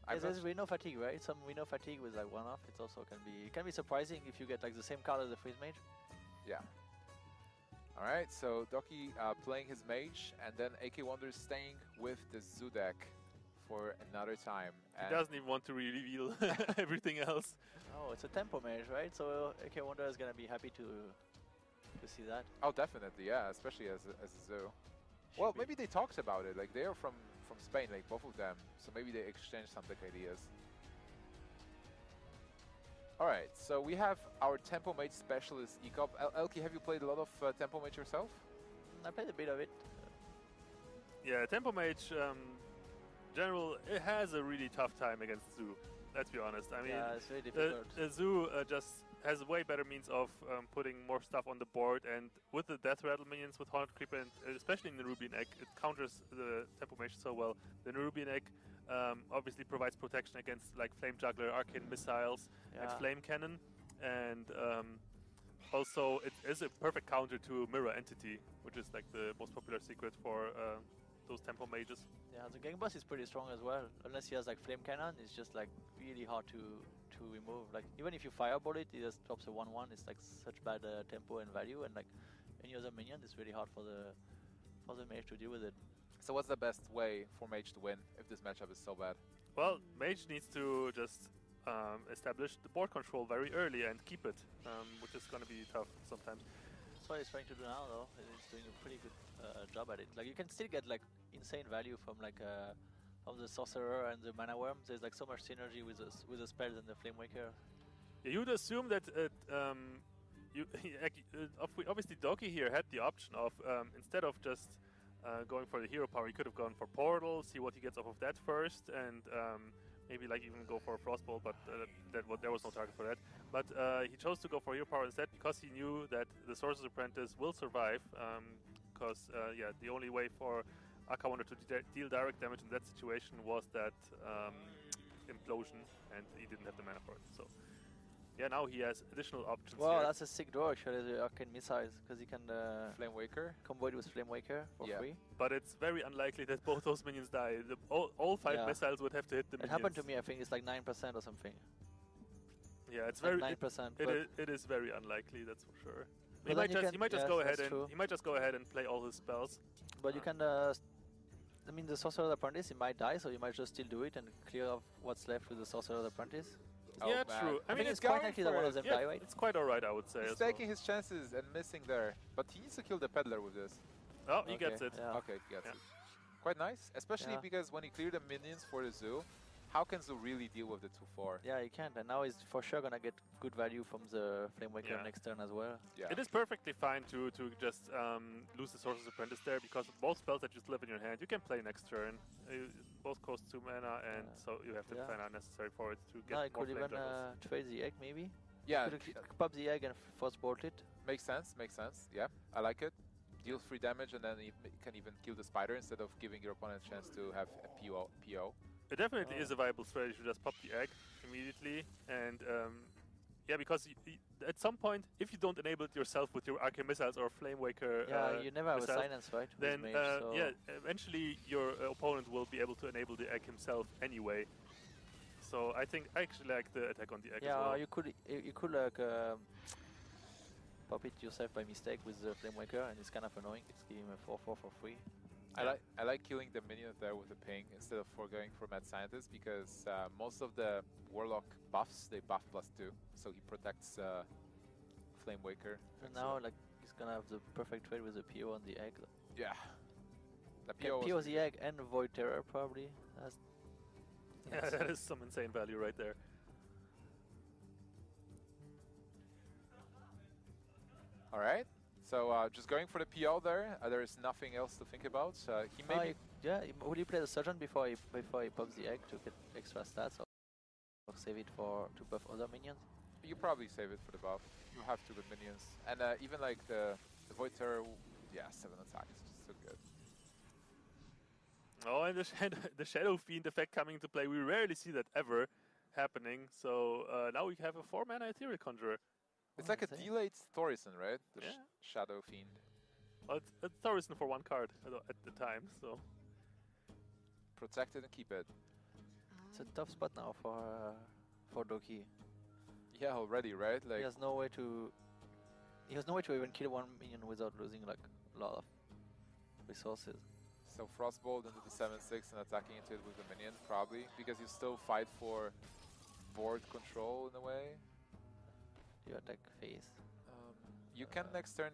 Yeah, there's Reno Fatigue, right? Some Reno Fatigue with like one-off. It also can be surprising if you get like the same card as the Freeze Mage. Yeah. Alright, so Doky playing his mage, and then AKAWonder staying with the Zoo deck for another time. He doesn't even want to reveal everything else. Oh, it's a Tempo Mage, right? So AKAWonder is gonna be happy to see that. Oh, definitely, yeah, especially as a Zoo. Well, maybe they talked about it. Like they are from Spain, like both of them. So maybe they exchanged some deck ideas. Alright, so we have our Tempo Mage specialist ECOP. Elky, have you played a lot of Tempo Mage yourself? I played a bit of it. Yeah, Tempo Mage, general, it has a really tough time against Zoo. Let's be honest. I mean, yeah, it's very difficult. Zoo just has way better means of putting more stuff on the board, and with the Death Rattle minions with Haunted Creeper, and especially in the Nerubian Egg, it counters the Tempo Mage so well. The Nerubian Egg obviously provides protection against like Flame Juggler, Arcane Missiles, and Flame Cannon, and also it is a perfect counter to Mirror Entity, which is like the most popular secret for those Tempo Mages. Yeah, the Gang Boss is pretty strong as well. Unless he has like Flame Cannon, it's just like really hard to remove. Like even if you Fireball it, it just drops a 1/1. It's like such bad tempo and value, and like any other minion, it's really hard for the mage to deal with it. So what's the best way for Mage to win if this matchup is so bad? Well, Mage needs to just establish the board control very early and keep it, which is going to be tough sometimes. That's what he's trying to do now, though. He's doing a pretty good job at it. Like you can still get like insane value from like from the Sorcerer and the Mana Worm. There's like so much synergy with the spells and the Flame Waker. Yeah, you'd assume that obviously Doky here had the option of instead of just going for the hero power, he could have gone for Portal, see what he gets off of that first, and maybe like even go for a Frostbolt, but there was no target for that. But he chose to go for hero power instead because he knew that the Sorcerer's Apprentice will survive, because yeah, the only way for AKAWonder to deal direct damage in that situation was that implosion, and he didn't have the mana for it. So Yeah, now he has additional options Well, here. that's a sick draw actually, the Arcane Missiles, because you can Flame Waker. combo it with Flame Waker for Yeah. free. But it's very unlikely that both those minions die. All 5 Yeah. missiles would have to hit the It minions. happened to me, I think it's like 9% or something. Yeah, it's Like very 9%. but it is very unlikely, that's for sure. But He then might you just can- he might just yes, go ahead that's true. he might just go ahead and play all his spells. But you can, I mean, the Sorcerer's Apprentice, he might die, so you might just still do it and clear off what's left with the Sorcerer's Apprentice. Oh, Yeah, man. true. I mean, think it's going quite likely that for one it. of them yeah, die, right? it's quite alright, I would say. He's as well. taking his chances and missing there. But he needs to kill the peddler with this. Oh, he Okay, gets it. Yeah. Okay, he gets Yeah. it. Quite nice, especially Yeah. because when you clear the minions for the zoo, how can Zoo really deal with the 2-4? Yeah, you can. And now he's for sure gonna get good value from the Flame Waker Yeah. next turn as well. Yeah. It is perfectly fine to just lose the Sorcerer's Apprentice there, because both spells that you still have in your hand, you can play next turn. Both cost 2 mana, and so you have the Yeah. mana necessary for it to get Now he more could flame even devils. trade the egg, maybe. Yeah, Could pop the egg and force bolt it. makes sense, makes sense. Yeah, I like it. Deal 3 damage and then you can even kill the spider instead of giving your opponent a chance to have a PO. It definitely Oh. is a viable strategy to just pop the egg immediately, and yeah, because at some point, if you don't enable it yourself with your Arcane Missiles or Flame Waker, Yeah, you never have a missiles, silence, right? with then mage, so yeah, eventually your opponent will be able to enable the egg himself anyway. So I think I actually like the attack on the egg yeah, as well. you could like pop it yourself by mistake with the Flame Waker, and it's kind of annoying. It's giving him a 4/4 for free. I like killing the minion there with the ping instead of going for Mad Scientist because most of the Warlock buffs, they buff +2, so he protects Flame Waker. And now like he's gonna have the perfect trade with the PO on the egg. Yeah. The Can PO was PO pretty the good. egg and Void Terror probably. Yeah, that is some insane value right there. All right. So just going for the PO there. There is nothing else to think about. He maybe Would you play the Surgeon before he pops the egg to get extra stats, or save it for to buff other minions? you probably save it for the buff. You have 2 good minions, and even like the Void Terror, yeah, 7 attack is just so good. Oh, and the Shadow Fiend effect coming into play. We rarely see that ever happening. So now we have a 4 mana Ethereal Conjurer. It's like a insane. delayed Thorison, right? The Yeah. Shadow Fiend. Well, it's Thorison for 1 card at the time. So Protect it and keep it. It's a tough spot now for Doky. Yeah, already, right? Like He has no way to even kill 1 minion without losing like a lot of resources. so Frostbolt into the 7/6 and attacking into it with the minion, probably because you still fight for board control in a way. You attack phase. You can next turn.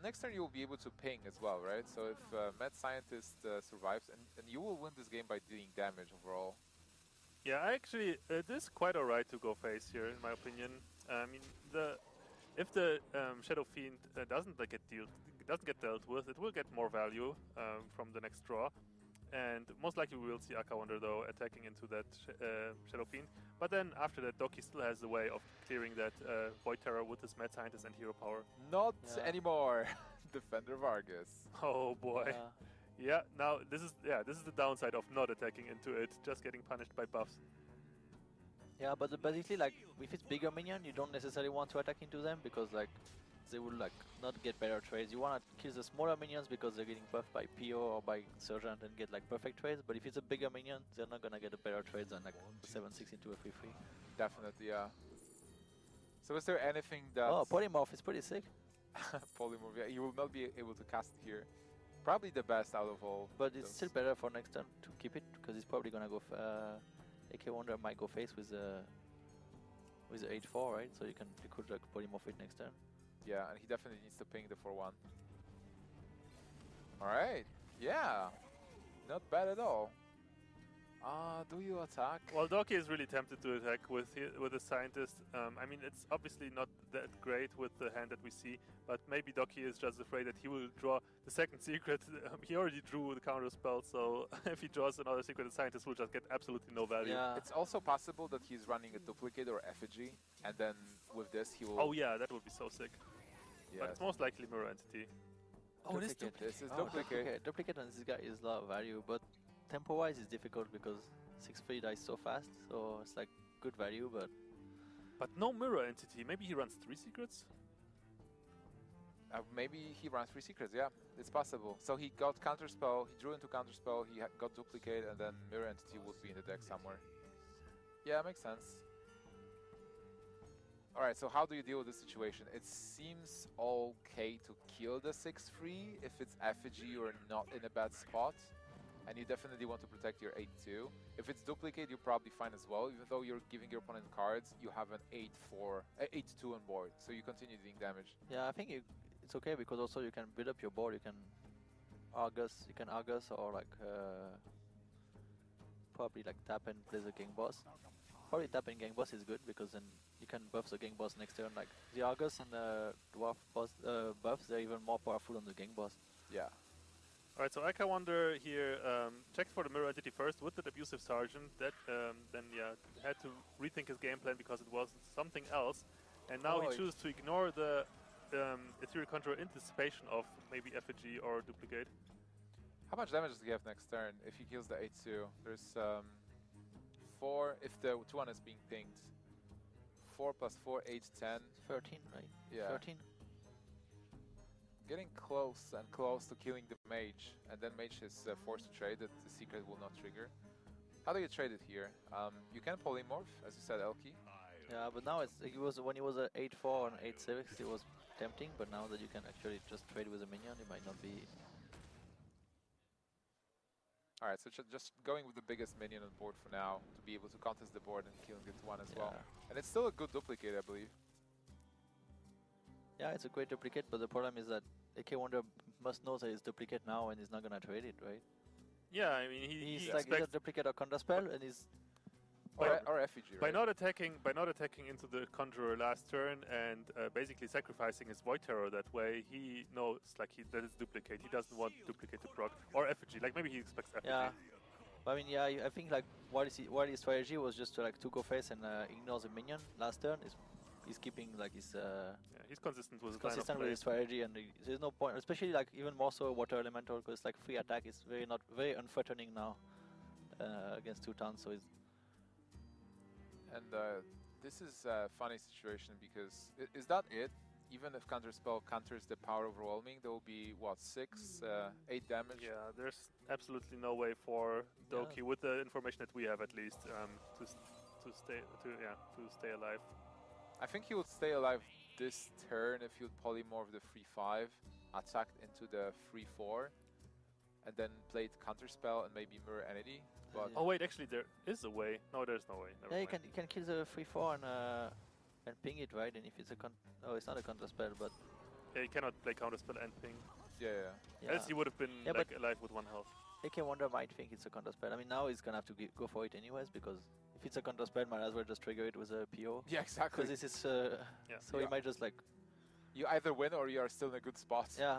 Next turn you will be able to ping as well, right? So if Mad Scientist survives, and you will win this game by dealing damage overall. yeah, actually, it is quite alright to go face here, in my opinion. I mean, if the Shadow Fiend doesn't get dealt with, it will get more value from the next draw, and most likely we will see AKAWonder though attacking into that Shadow Fiend. But then after that, Doky still has the way of clearing that Void Terror with his Mad Scientist and Hero Power. Not Yeah. anymore. Defender Vargas. Oh boy. Yeah. Yeah, now this is the downside of not attacking into it, just getting punished by buffs. Yeah, but basically, like, if it's bigger minion, you don't necessarily want to attack into them because, like, they will, like, not get better trades. You want to kill the smaller minions because they're getting buffed by PO or by Sergeant and get, like, perfect trades. But if it's a bigger minion, they're not gonna get a better trade than, like, 7/6 into a 3/3. Definitely, yeah. So is there anything that... Oh, Polymorph is pretty sick. Polymorph, yeah, you will not be able to cast it here. Probably the best out of all. But it's those. still better for next turn to keep it because it's probably gonna go. AKAWonder might go face with the 8/4, right? So you could like polymorph it next turn. Yeah, and he definitely needs to ping the 4/1. Alright, yeah. Not bad at all. Do you attack? Well, Doky is really tempted to attack with the Scientist. I mean, it's obviously not that great with the hand that we see, but maybe Doky is just afraid that he will draw the second secret. He already drew the counter spell, so if he draws another secret, the Scientist will just get absolutely no value. Yeah. It's also possible that he's running a duplicate or effigy, and then with this he will... Oh yeah, that would be so sick. yeah. But it's most likely Mirror Entity. Oh, it is Duplicate. This is Oh, duplicate. Duplicate on this guy is a lot of value, but tempo-wise it's difficult because 6/3 dies so fast. So it's like good value, but But no mirror entity. Maybe he runs 3 secrets? Maybe he runs 3 secrets, yeah, it's possible. So he got counterspell, he drew into counterspell, he got duplicate, and then mirror entity would be in the deck somewhere. Yeah, makes sense. Alright, so how do you deal with this situation? It seems okay to kill the 6-3 if it's effigy or not in a bad spot. And you definitely want to protect your 8-2. If it's duplicate, you're probably fine as well. Even though you're giving your opponent cards, you have an 8-2 on board, so you continue doing damage. Yeah, I think it's okay because also you can build up your board. You can Argus, or like probably like tap and play the gang boss. Probably tap and gang boss is good because then you can buff the gang boss next turn. Like the Argus and the dwarf boss buffs, they're even more powerful than the gang boss. Yeah. Alright, so AKAWonder here checked for the mirror entity first with the abusive sergeant. That then had to rethink his game plan because it was something else, and now he chooses to ignore the ethereal control anticipation of maybe effigy or duplicate. How much damage does he have next turn if he kills the 8-2? There's 4 if the 2-1 is being pinged. 4 plus 4, 8, 10. 13, right? Yeah. 13. Getting close and close to killing the mage, and then mage is forced to trade it. The secret will not trigger. How do you trade it here? You can polymorph, as you said, Elky. Yeah, but now when he was at 8-4 and 8-6, it was tempting. But now that you can actually just trade with a minion, it might not be. All right, so just going with the biggest minion on board for now to be able to contest the board and killing it 1 as well. And it's still a good duplicate, I believe. Yeah, it's a great duplicate, but the problem is that AKAWonder must know that it's duplicate now and he's not gonna trade it, right? Yeah, I mean he's like either duplicate or counterspell, and he's or effigy. By not attacking into the conjurer last turn and basically sacrificing his void terror that way, he knows like that it's duplicate. He doesn't want duplicate to proc or effigy. Like maybe he expects effigy. Yeah, I mean I think like what his strategy was just to like go face and ignore the minion last turn. He's keeping like his. He's consistent with his strategy, and there's no point, especially like even more so water elemental, because like free attack is very unthreatening now against 2 towns. So it's. And this is a funny situation because is that it? Even if counterspell counters the power overwhelming, there will be what 6, 8 damage. Yeah, there's absolutely no way for Doky with the information that we have at least to stay alive. I think he would stay alive this turn if he would polymorph the 3-5, attacked into the 3-4, and then played counterspell and maybe mirror entity. But oh wait, actually there is a way. No, there's no way. Never mind. You can kill the 3-4 and ping it, right? And if it's it's not a counterspell, but yeah, you cannot play counterspell and ping. Yeah. Else he would have been like alive with 1 health. AKAWonder might think it's a counterspell. I mean, now he's gonna have to go for it anyways, because if it's a counterspell, might as well just trigger it with a PO. Yeah, exactly. Because this is so he might just like. You either win or you are still in a good spot. Yeah.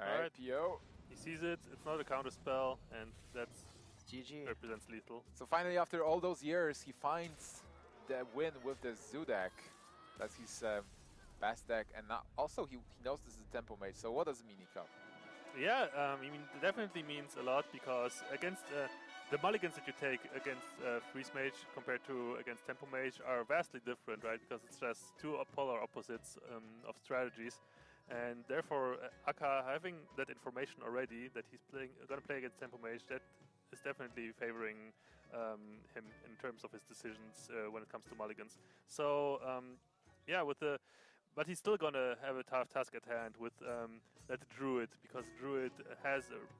Alright, PO. He sees it. It's not a counterspell, and that's GG. Represents lethal. So finally, after all those years, he finds the win with the Zoo deck. That's his best deck, and now also he knows this is a tempo mage. So what does it mean, Nico? Yeah, I mean, it definitely means a lot because against the mulligans that you take against Freeze Mage compared to against Tempo Mage are vastly different, right? Because it's just 2 polar opposites of strategies, and therefore Aka having that information already that he's going to play against Tempo Mage, that is definitely favoring him in terms of his decisions when it comes to mulligans. So yeah, but he's still gonna have a tough task at hand with that Druid, because Druid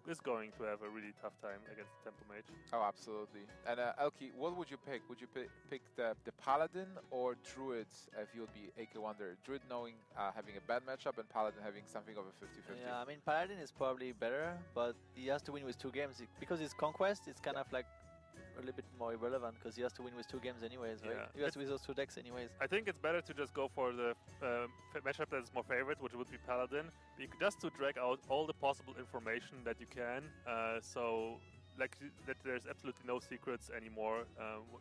is going to have a really tough time against Tempo Mage. Oh, absolutely. And Elky, what would you pick? Would you pick the Paladin or Druid if you'll be AKAWonder? Druid knowing having a bad matchup and Paladin having something of a 50-50. Yeah, I mean Paladin is probably better, but he has to win with 2 games because it's Conquest. It's kind of like a little bit more irrelevant because he has to win with 2 games anyways, right? Yeah. He has to win those 2 decks anyways. I think it's better to just go for the matchup that is more favorite, which would be Paladin, just to drag out all the possible information that you can, so like that there's absolutely no secrets anymore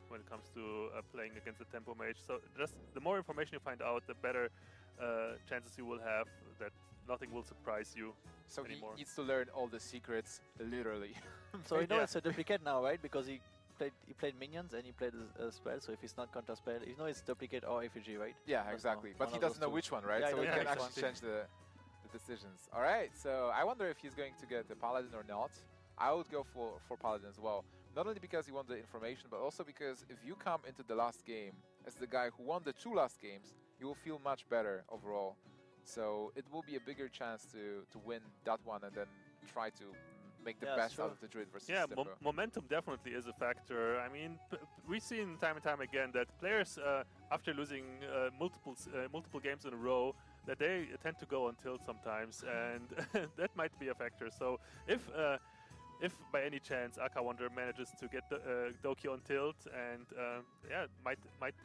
when it comes to playing against the Tempo Mage. So just the more information you find out, the better chances you will have that nothing will surprise you. So anymore. He needs to learn all the secrets, literally. So he knows it's a duplicate now, right? Because he played minions and he played a spell. So if it's not counter spell, you know it's duplicate or effigy, right? Yeah, That's exactly. one But of he those doesn't know two. which one, right? Yeah, So he he doesn't can know which actually one. change the decisions. All right. So I wonder if he's going to get the Paladin or not. I would go for Paladin as well. Not only because you want the information, but also because if you come into the last game as the guy who won the 2 last games, you will feel much better overall. So it will be a bigger chance to win that one and then try to make the Yeah, best sure. out of the Druid versus Yeah, Stepper. momentum definitely is a factor. I mean, we've seen time and time again that players, after losing multiple games in a row, that they tend to go on tilt sometimes, and that might be a factor. So if by any chance AKAWonder manages to get Doky on tilt, and yeah,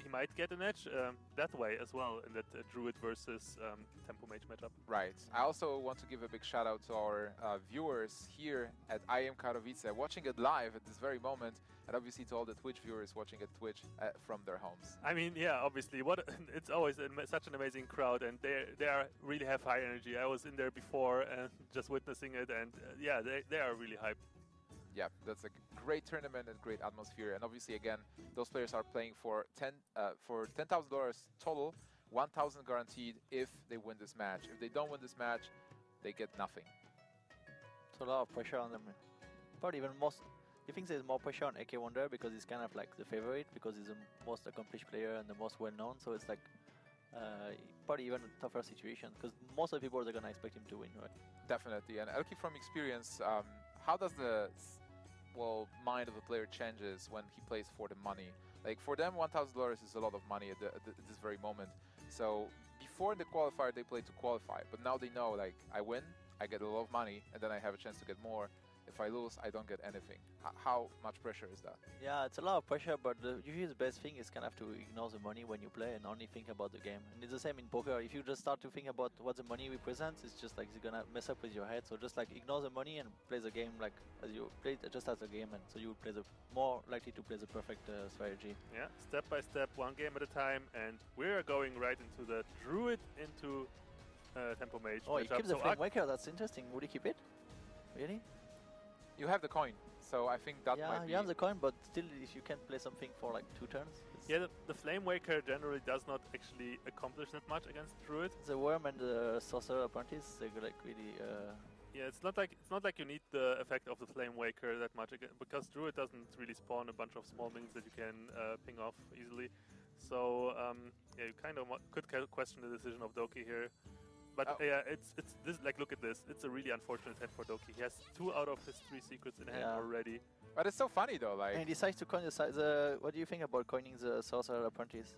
he might get an edge that way as well in that Druid versus Tempo Mage matchup. Right. I also want to give a big shout out to our viewers here at I Am Katowice, watching it live at this very moment, and obviously to all the Twitch viewers watching at Twitch from their homes. I mean, yeah, obviously, it's always such an amazing crowd, and they really have high energy. I was in there before and just witnessing it, and yeah, they are really hyped. Yeah, that's a great tournament and great atmosphere. And obviously, again, those players are playing for $10,000 total, 1,000 guaranteed if they win this match. If they don't win this match, they get nothing. So a lot of pressure on them. Probably even most. You think there's more pressure on AKAWonder because he's kind of like the favorite because he's the most accomplished player and the most well-known. So it's like probably even a tougher situation because most of the people are gonna expect him to win, right? Definitely. And Elki, from experience, how does the mind of the player changes when he plays for the money? Like for them, $1,000 is a lot of money at this very moment. So before the qualifier, they play to qualify, but now they know, like, I win, I get a lot of money, and then I have a chance to get more. If I lose, I don't get anything. How much pressure is that? Yeah, it's a lot of pressure, but usually the best thing is kind of to ignore the money when you play and only think about the game. And it's the same in poker. If you just start to think about what the money represents, it's just like it's gonna mess up with your head. So just like ignore the money and play the game like as you play it just as a game, and so you will play the more likely to play the perfect strategy. Yeah, step by step, one game at a time, and we're going right into the Druid into Tempo Mage. Oh, he matchup. keeps the So Flame Waker. That's interesting. Would he keep it? Really? You have the coin, so I think that might be... you have the coin, but still, if you can't play something for like 2 turns. Yeah, the Flame Waker generally does not actually accomplish that much against Druid. The Worm and the Sorcerer Apprentice, they're like really... Yeah, it's not like you need the effect of the Flame Waker that much because Druid doesn't really spawn a bunch of small minions that you can ping off easily. So yeah, you kind of could question the decision of Doky here. But yeah, it's this, like, look at this. It's a really unfortunate hand for Doky. He has 2 out of his 3 secrets in hand already. But it's so funny though, like... And he decides to coin the what do you think about coining the Sorcerer Apprentice?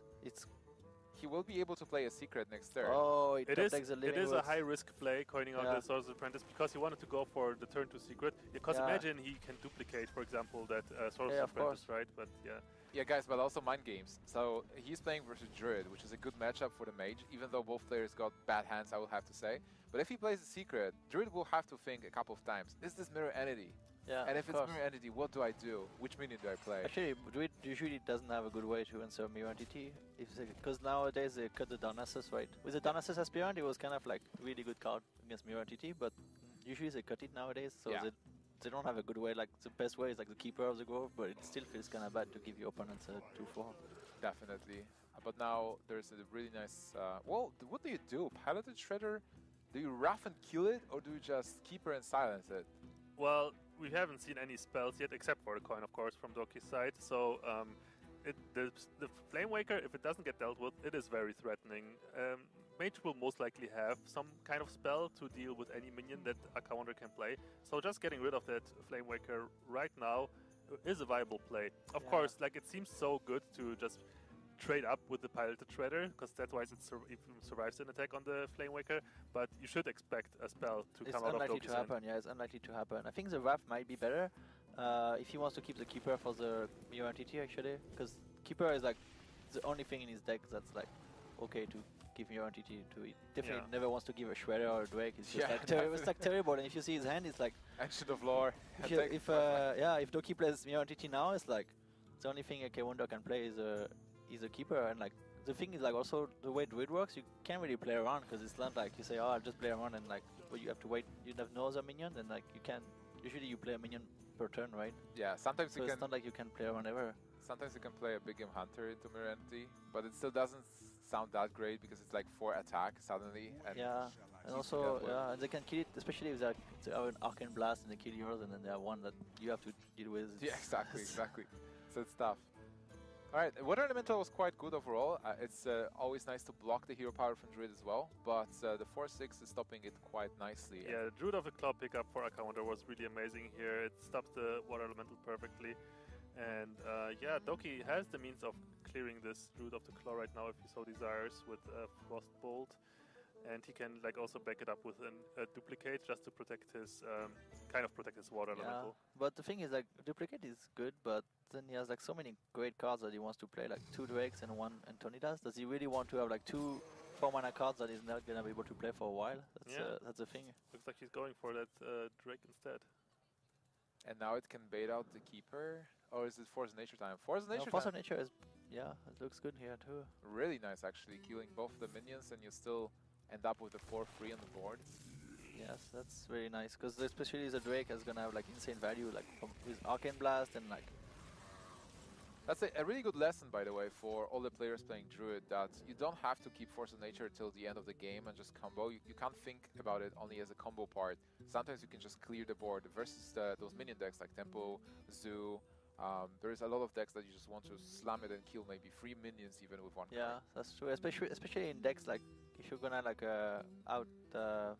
He will be able to play a secret next turn. Oh, It is a a high-risk play, coining out the Sorcerer's Apprentice, because he wanted to go for the turn 2 secret. Because imagine he can duplicate, for example, that Sorcerer's Apprentice, right? But yeah. Yeah, guys, but also mind games. So he's playing versus Druid, which is a good matchup for the Mage, even though both players got bad hands, I will have to say. But if he plays a secret, Druid will have to think a couple of times, is this mirror entity? Yeah, and if it's mirror entity, what do I do? Which minion do I play? Actually, Druid usually doesn't have a good way to answer mirror entity, because nowadays they cut the Darnassus, right? With the Darnassus Aspirant, it was kind of like a really good card against mirror entity, but usually they cut it nowadays, so they don't have a good way. Like the best way is like the Keeper of the Grove, but it still feels kind of bad to give your opponents a 2-4. Definitely. But now there's a really nice... well, what do you do? Piloted Shredder? Do you rough and kill it, or do you just Keeper and silence it? Well, we haven't seen any spells yet, except for the coin, of course, from Doky's side. So the Flame Waker, if it doesn't get dealt with, it is very threatening. Mage will most likely have some kind of spell to deal with any minion that AKAWonder can play. So just getting rid of that Flame Waker right now is a viable play. Of course, like, it seems so good to just trade up with the Piloted Shredder, because that's why it even survives an attack on the Flame Waker, but you should expect a spell to come out of Doky's hand. It's unlikely to happen, yeah, it's unlikely to happen. I think the Wrath might be better if he wants to keep the Keeper for the mirror entity, actually, because Keeper is like the only thing in his deck that's like okay to give mirror entity to it. Definitely never wants to give a Shredder or a Drake. It's just like it's like terrible. And if you see his hand, it's like Ancient of Lore. If Doky plays mirror entity now, it's like the only thing AKAWonder can play is a Keeper. And like the thing is, like, also the way Druid works, you can't really play around, because it's not like you say, oh, I'll just play around, and like, well, you have to wait. You have no other minion, and like you can usually you play a minion per turn, right? Yeah, sometimes So you it's can not like you can play whenever. sometimes you can play a big game hunter into mirror entity, but it still doesn't sound that great because it's like 4 attack suddenly, and Yeah, and keeps you also that way. yeah, and they can kill it, especially if they have an arcane blast and they kill yours, and then they have one that you have to deal with. Yeah, exactly, exactly. So it's tough. All right, Water Elemental was quite good overall. It's always nice to block the hero power from Druid as well, but the 4/6 is stopping it quite nicely. Yeah, the Druid of the Claw pickup for AKAWonder was really amazing here. It stops the Water Elemental perfectly. And yeah, Doky has the means of clearing this Druid of the Claw right now if he so desires with Frostbolt. And he can like also back it up with a duplicate just to protect his kind of protect his water Yeah, elemental. but the thing is, like, duplicate is good, but then he has like so many great cards that he wants to play, like 2 Drakes and 1 Antonidas. Does he really want to have like 2 4-mana cards that he's not gonna be able to play for a while? That's the thing. Looks like he's going for that Drake instead. And now it can bait out the Keeper, or is it Force of Nature time? Force of No, Nature Force time. of Nature is, yeah, it looks good here too. Really nice actually, killing both the minions and you still end up with a 4/3 on the board. Yes, that's very nice, because especially the Drake is gonna have like insane value, like with Arcane Blast and like. That's a really good lesson, by the way, for all the players playing Druid, that you don't have to keep Force of Nature till the end of the game and just combo. You can't think about it only as a combo part. Sometimes you can just clear the board versus those minion decks like Tempo, Zoo. There's a lot of decks that you just want to slam it and kill maybe 3 minions even with 1 Yeah, card. that's true. Especially in decks like if you're gonna like out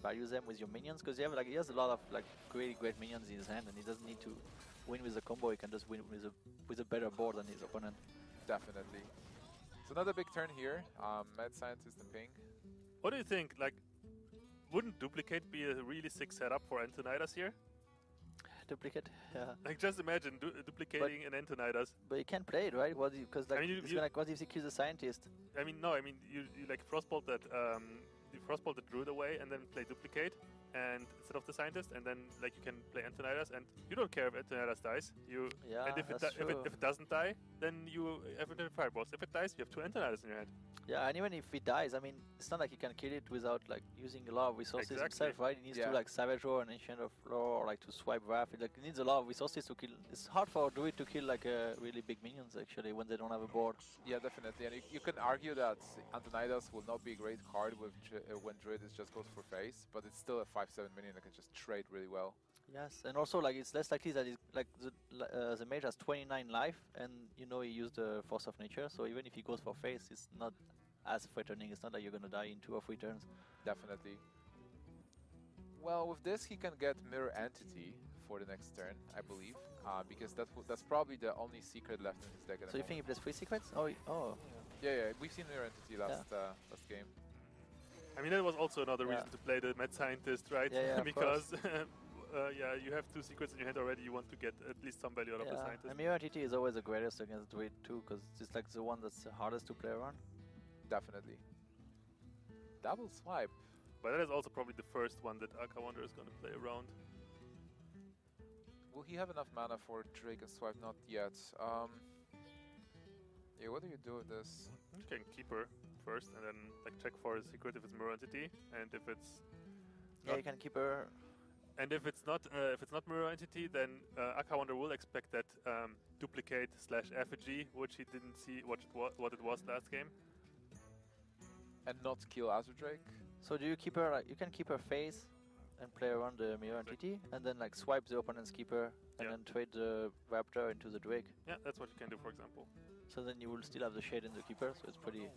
value them with your minions, because he has a lot of like great minions in his hand, and he doesn't need to win with a combo. He can just win with a better board than his opponent. Definitely. So another big turn here. Mad Scientist and Ping. What do you think? Like, wouldn't Duplicate be a really sick setup for Antonidas here? Duplicate, yeah. Like, just imagine duplicating an Antonidas. But you can't play it, right? Because like I mean, what if he kills the scientist? I mean, no, I mean, you like Frostbolt that, you Frostbolt the Druid away and then play Duplicate and instead of the Scientist, and then like you can play Antonidas, and you don't care if Antonidas dies. Yeah, and if that's if true. it doesn't die, then you have a Fireboss. If it dies, you have 2 Antonidas in your hand. Yeah, and even if he dies, I mean, it's not like he can kill it without like using a lot of resources Exactly. himself, right? He needs Yeah. to like Savage Roar and Ancient of Lore, or like to swipe Wrath. Like, he needs a lot of resources to kill. It's hard for a Druid to kill like really big minions actually when they don't have a board. Yeah, definitely. And you can argue that Antonidas will not be a great card with when Druid just goes for face, but it's still a 5/7 minion that can just trade really well. Yes, and also like it's less likely that it's like the mage has 29 life, and you know he used the Force of Nature, so even if he goes for face, it's not as threatening. It's not like you're gonna die in 2 or 3 turns. Definitely. Well, with this he can get Mirror Entity for the next turn, I believe, because that's probably the only secret left in his deck at the So you moment. think he plays 3 secrets? Oh. Yeah, we've seen Mirror Entity last game. I mean, that was also another Yeah. reason to play the Mad Scientist, right? Yeah, of because yeah, you have 2 secrets in your hand already. You want to get at least some value out of the Yeah, Scientist. and Mirror Entity is always the greatest against Druid too, because it's like the one that's the hardest to play around. Definitely. Double swipe. But that is also probably the first one that AKAWonder is going to play around. Will he have enough mana for Drake and swipe? Not yet. Yeah, what do you do with this? You can keep her first and then like check for a secret if it's Mirror Entity, and if it's Yeah, you can keep her. and if it's not Mirror Entity, then AKAWonder will expect that Duplicate / Effigy, which he didn't see what it was last game. And not kill Azure Drake? So do you keep her like you can keep her face and play around the Mirror Entity, and then like swipe the opponent's keeper, and Yeah. then trade the Raptor into the Drake. Yeah, that's what you can do, for example. So then you will still have the shade in the keeper, so it's pretty.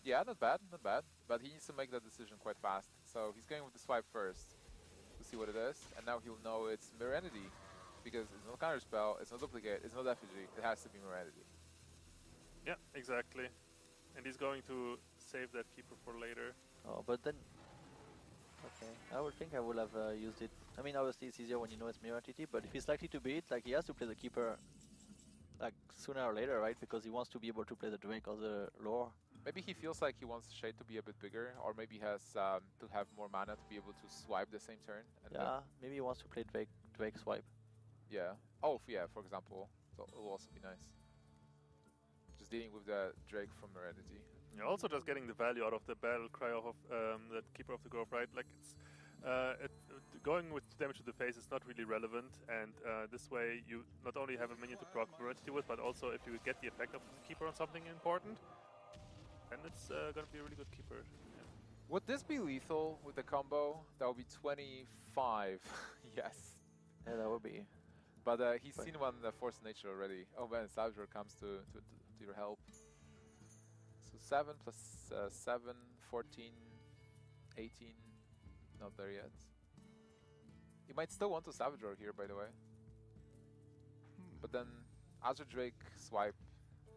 Yeah, not bad, not bad. But he needs to make that decision quite fast. So he's going with the swipe first to see what it is, and now he'll know it's Mirror Entity, because it's not counterspell, it's not duplicate, it's not effigy. It has to be Mirror Entity. Yeah, exactly. And he's going to save that keeper for later. Oh, but then. Okay, I would think I would have used it. I mean, obviously it's easier when you know it's Mirror Entity, but if he's likely to beat, like he has to play the keeper, like sooner or later, right? Because he wants to be able to play the Drake or the Lore. Maybe he feels like he wants Shade to be a bit bigger, or maybe he has to have more mana to be able to swipe the same turn. And then- Yeah, maybe he wants to play Drake swipe. yeah. Oh, yeah, for example. So it will also be nice. Just dealing with the Drake from Mirror Entity. You're also just getting the value out of the battle cry of that Keeper of the Grove, right? Like it's Going with damage to the face is not really relevant, and this way you not only have a minion to proc veracity with, but also if you get the effect of the keeper on something important, then it's gonna be a really good keeper. Yeah. Would this be lethal with the combo? That would be 25. Yes. Yeah, that would be. But he's seen one Force of Nature already. Oh man, Salvador comes to your help. So 7 plus 7, 14, 18. Not there yet. You might still want to Salvador here, by the way. But then Azure Drake swipe.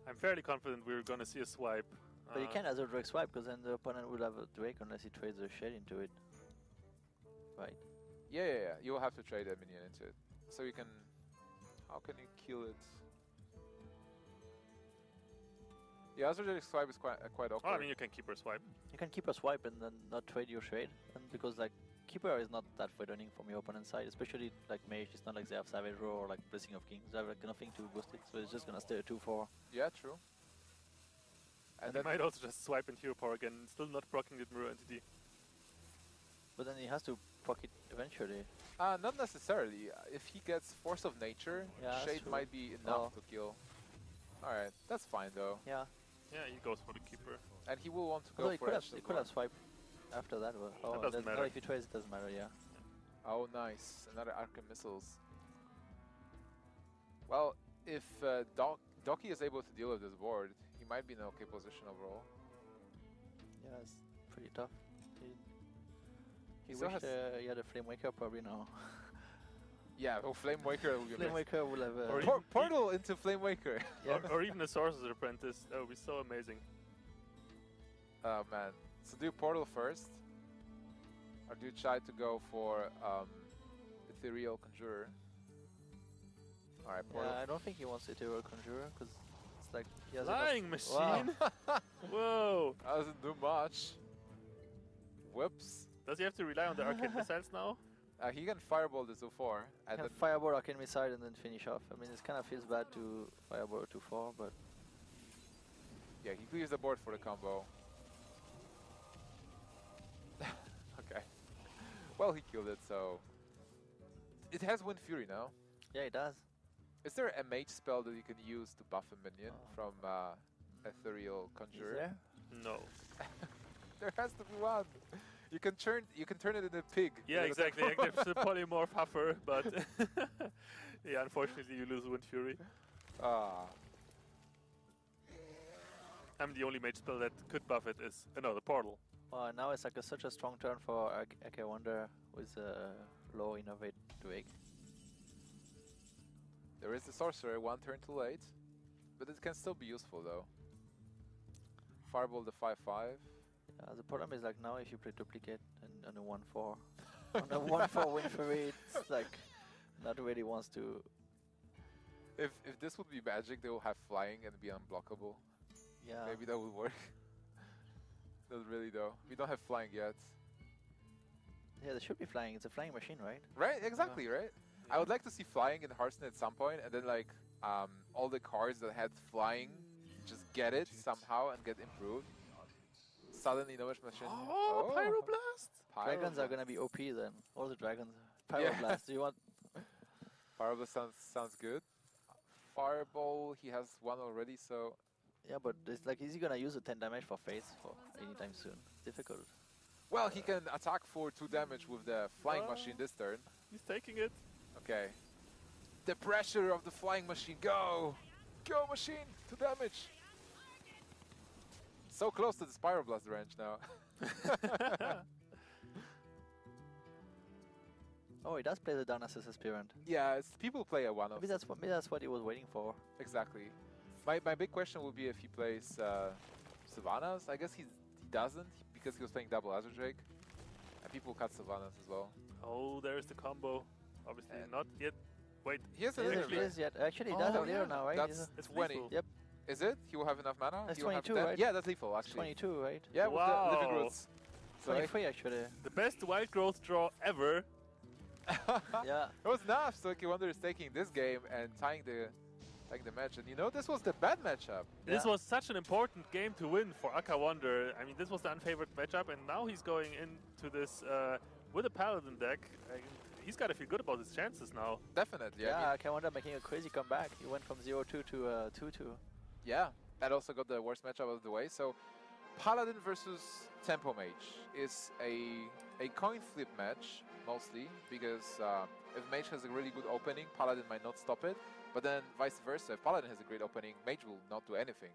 I'm fairly confident we're gonna see a swipe. But you can't Azure Drake swipe because then the opponent will have a Drake unless he trades a Shade into it. Right. Yeah. You will have to trade a minion into it. So you can... How can you kill it? Yeah, Azure Drake swipe is quite awkward. Well, I mean, you can keep her swipe. You can keep a swipe and then not trade your Shade, and because like keeper is not that threatening from your opponent's side, especially like Mage. It's not like they have Savage Roar or like Blessing of Kings. They have like nothing to boost it, so it's just gonna stay a 2/4. Yeah, true. And he might also just swipe into hero power again, still not proccing the mirror entity. But then he has to proc it eventually. Not necessarily. If he gets Force of Nature, Yeah, Shade true. might be enough to kill. Alright, that's fine though. Yeah. Yeah, he goes for the keeper. And he will want to go Although for he could have swiped after that. But that doesn't matter. No, if he trades, it doesn't matter. Yeah. Oh, nice. Another Arcane Missiles. Well, if Doky is able to deal with this board, he might be in an okay position overall. Yeah, it's pretty tough. He still wished has- he had a Flame Waker probably now. Yeah, oh, Flame Waker will be Flame amazing. Waker will have a... Or Portal into Flame Waker. Yeah. Or even a Sorcerer's Apprentice. That would be so amazing. Oh man. So do Portal first? Or do you try to go for Ethereal Conjurer? Alright, Portal. Yeah, I don't think he wants Ethereal Conjurer because it's like he has Flying machine! Whoa! That doesn't do much. Whoops. Does he have to rely on the arcane missiles now? He can Fireball the 2/4 and Can then Fireball Arcane Missile and then finish off. I mean, it kind of feels bad to Fireball 2/4, but yeah, he clears the board for the combo. Okay. Well, he killed it, so it has Wind Fury now. yeah, it does. Is there a mage spell that you can use to buff a minion Oh. from Ethereal Is Conjurer? there? No. There has to be one. You can turn it into a pig. Yeah, exactly. Like, there's a polymorph huffer, but yeah, unfortunately you lose Wind Fury. Ah. I'm the only mage spell that could buff it is another portal. Well, now it's like such a strong turn for AKAWonder with low Innovate Drake. There is the sorcerer, one turn too late, but it can still be useful though. Fireball the 5/5. The problem is like now if you play duplicate and on a 1/4, on a 1/4 Wind Fury, it's like not really wants to. If this would be Magic, they will have flying and be unblockable. Yeah. Maybe that would work. Not really though. We don't have flying yet. Yeah, they should be flying. It's a flying machine, right? Right? Exactly, right? I would like to see flying in Hearthstone at some point, and then like all the cards that had flying just get it somehow and get improved. Suddenly, no machine. Oh, Pyroblast! Dragons are gonna be OP then. All the dragons. Pyroblast. Do you want? Pyroblast sounds good. Fireball, he has one already, so Yeah, but it's like, is he gonna use a 10 damage for face for anytime soon? Difficult. well, he can attack for 2 damage with the flying machine this turn. He's taking it. Okay. The pressure of the flying machine. Go! Go, machine! 2 damage! So close to the Pyroblast range now. Oh, he does play the down as aspirant. Yeah, people play a 1-off. Maybe that's what he was waiting for. Exactly. My big question would be if he plays Sylvanas. I guess he doesn't because he was playing double Azure Drake. And people cut Sylvanas as well. Oh, there's the combo. Obviously And not yet. Wait, He has a He little doesn't bit. raise yet. Actually, he does have yeah. Leo now, right? That's it's 20. lethal. Yep. Is it? He will have enough mana? That's He will have 22, 10? right? Yeah, that's lethal It's actually. 22, right? Yeah, with the living Wow. roots. So I- 23 actually. The best wild growth draw ever. Yeah. It was enough. So AKAWonder is taking this game and tying the match. And you know, this was the bad matchup. This Yeah. was such an important game to win for AKAWonder. I mean, this was the unfavored matchup, and now he's going into this with a Paladin deck, he's got to feel good about his chances now. Definitely. I mean, Yeah, AKAWonder making a crazy comeback. He went from 0-2 to 2-2. yeah, and also got the worst matchup out of the way. So, Paladin versus Tempo Mage is a coin flip match, mostly, because if Mage has a really good opening, Paladin might not stop it. But then vice versa, if Paladin has a great opening, Mage will not do anything.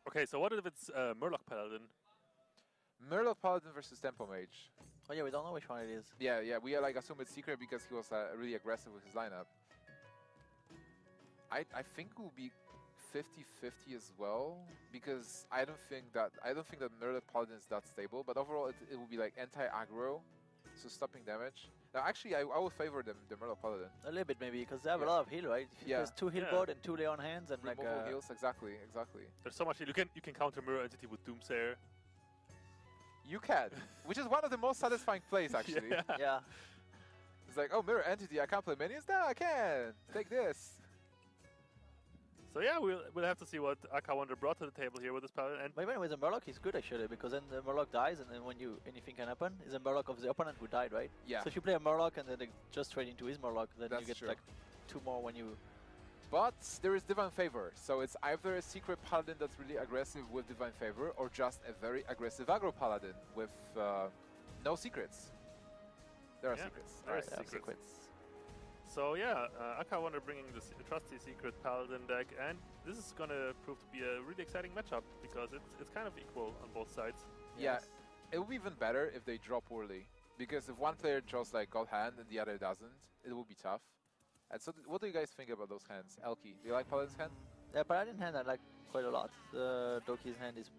Okay, so what if it's Murloc Paladin? Murloc Paladin versus Tempo Mage. Oh yeah, we don't know which one it is. Yeah, we are like assume it's secret because he was really aggressive with his lineup. I think it will be 50-50 as well, because I don't think that Murloc Paladin is that stable. But overall, it will be like anti-aggro, so stopping damage. Now, actually, I will favor the Murloc Paladin. A little bit maybe, because they have a Yeah. lot of heal, right? If Yeah. There's 2 heal board and 2 lay on hands and like Removal heals, exactly. There's so much. You can counter Mirror Entity with Doomsayer. You can, which is one of the most satisfying plays actually. Yeah. yeah. It's like, oh, Mirror Entity, I can't play minions? No, I can. Take this. So yeah, we'll have to see what AKAWonder brought to the table here with this Paladin. And But even with the Murloc, he's good actually, because then the Murloc dies, and then when anything can happen, is a Murloc of the opponent who died, right? Yeah. So if you play a Murloc and then they just trade into his Murloc, then That's you get true. like 2 more when you. But there is Divine Favor, so it's either a secret Paladin that's really aggressive with Divine Favor, or just a very aggressive aggro Paladin with no secrets. There are Yeah, secrets. there are Alright. secrets. So yeah, AKAWonder bringing the trusty secret Paladin deck, and this is gonna prove to be a really exciting matchup because it's kind of equal on both sides. Yeah, Yes. it would be even better if they drop early, because if one player draws like God Hand and the other doesn't, it will be tough. And so, what do you guys think about those hands? Elky, do you like Paladin's hand? Yeah, Paladin hand I like quite a lot. Doky's hand is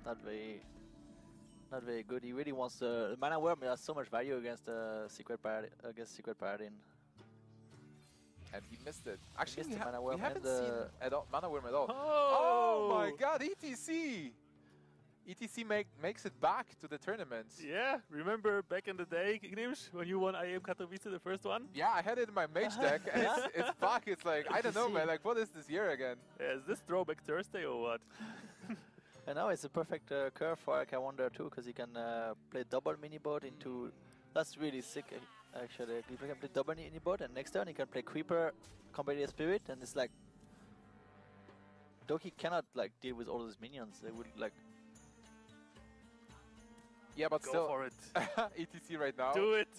not very good. He really wants the Mana Worm. Has so much value against Secret Paladin. And he missed it. Actually, missed the Mana Worm we haven't and seen the- Mana Worm at all. Oh! Oh my god, ETC! ETC makes it back to the tournament. Yeah, remember back in the day, Gnimsh, when you won IEM Katowice, the first one? Yeah, I had it in my mage deck, and Yeah? it's back. It's like, I don't know, ETC. man. Like, what is this year again? Yeah, is this Throwback Thursday or what? And now it's a perfect curve for AKAWonder too, because he can play double mini boat into. That's really sick, actually. He can play double mini boat, and next turn he can play Creeper, Competitive Spirit, and it's like Doky cannot like deal with all those minions. They would like. Yeah, but Go still, for it. ETC right now. Do it.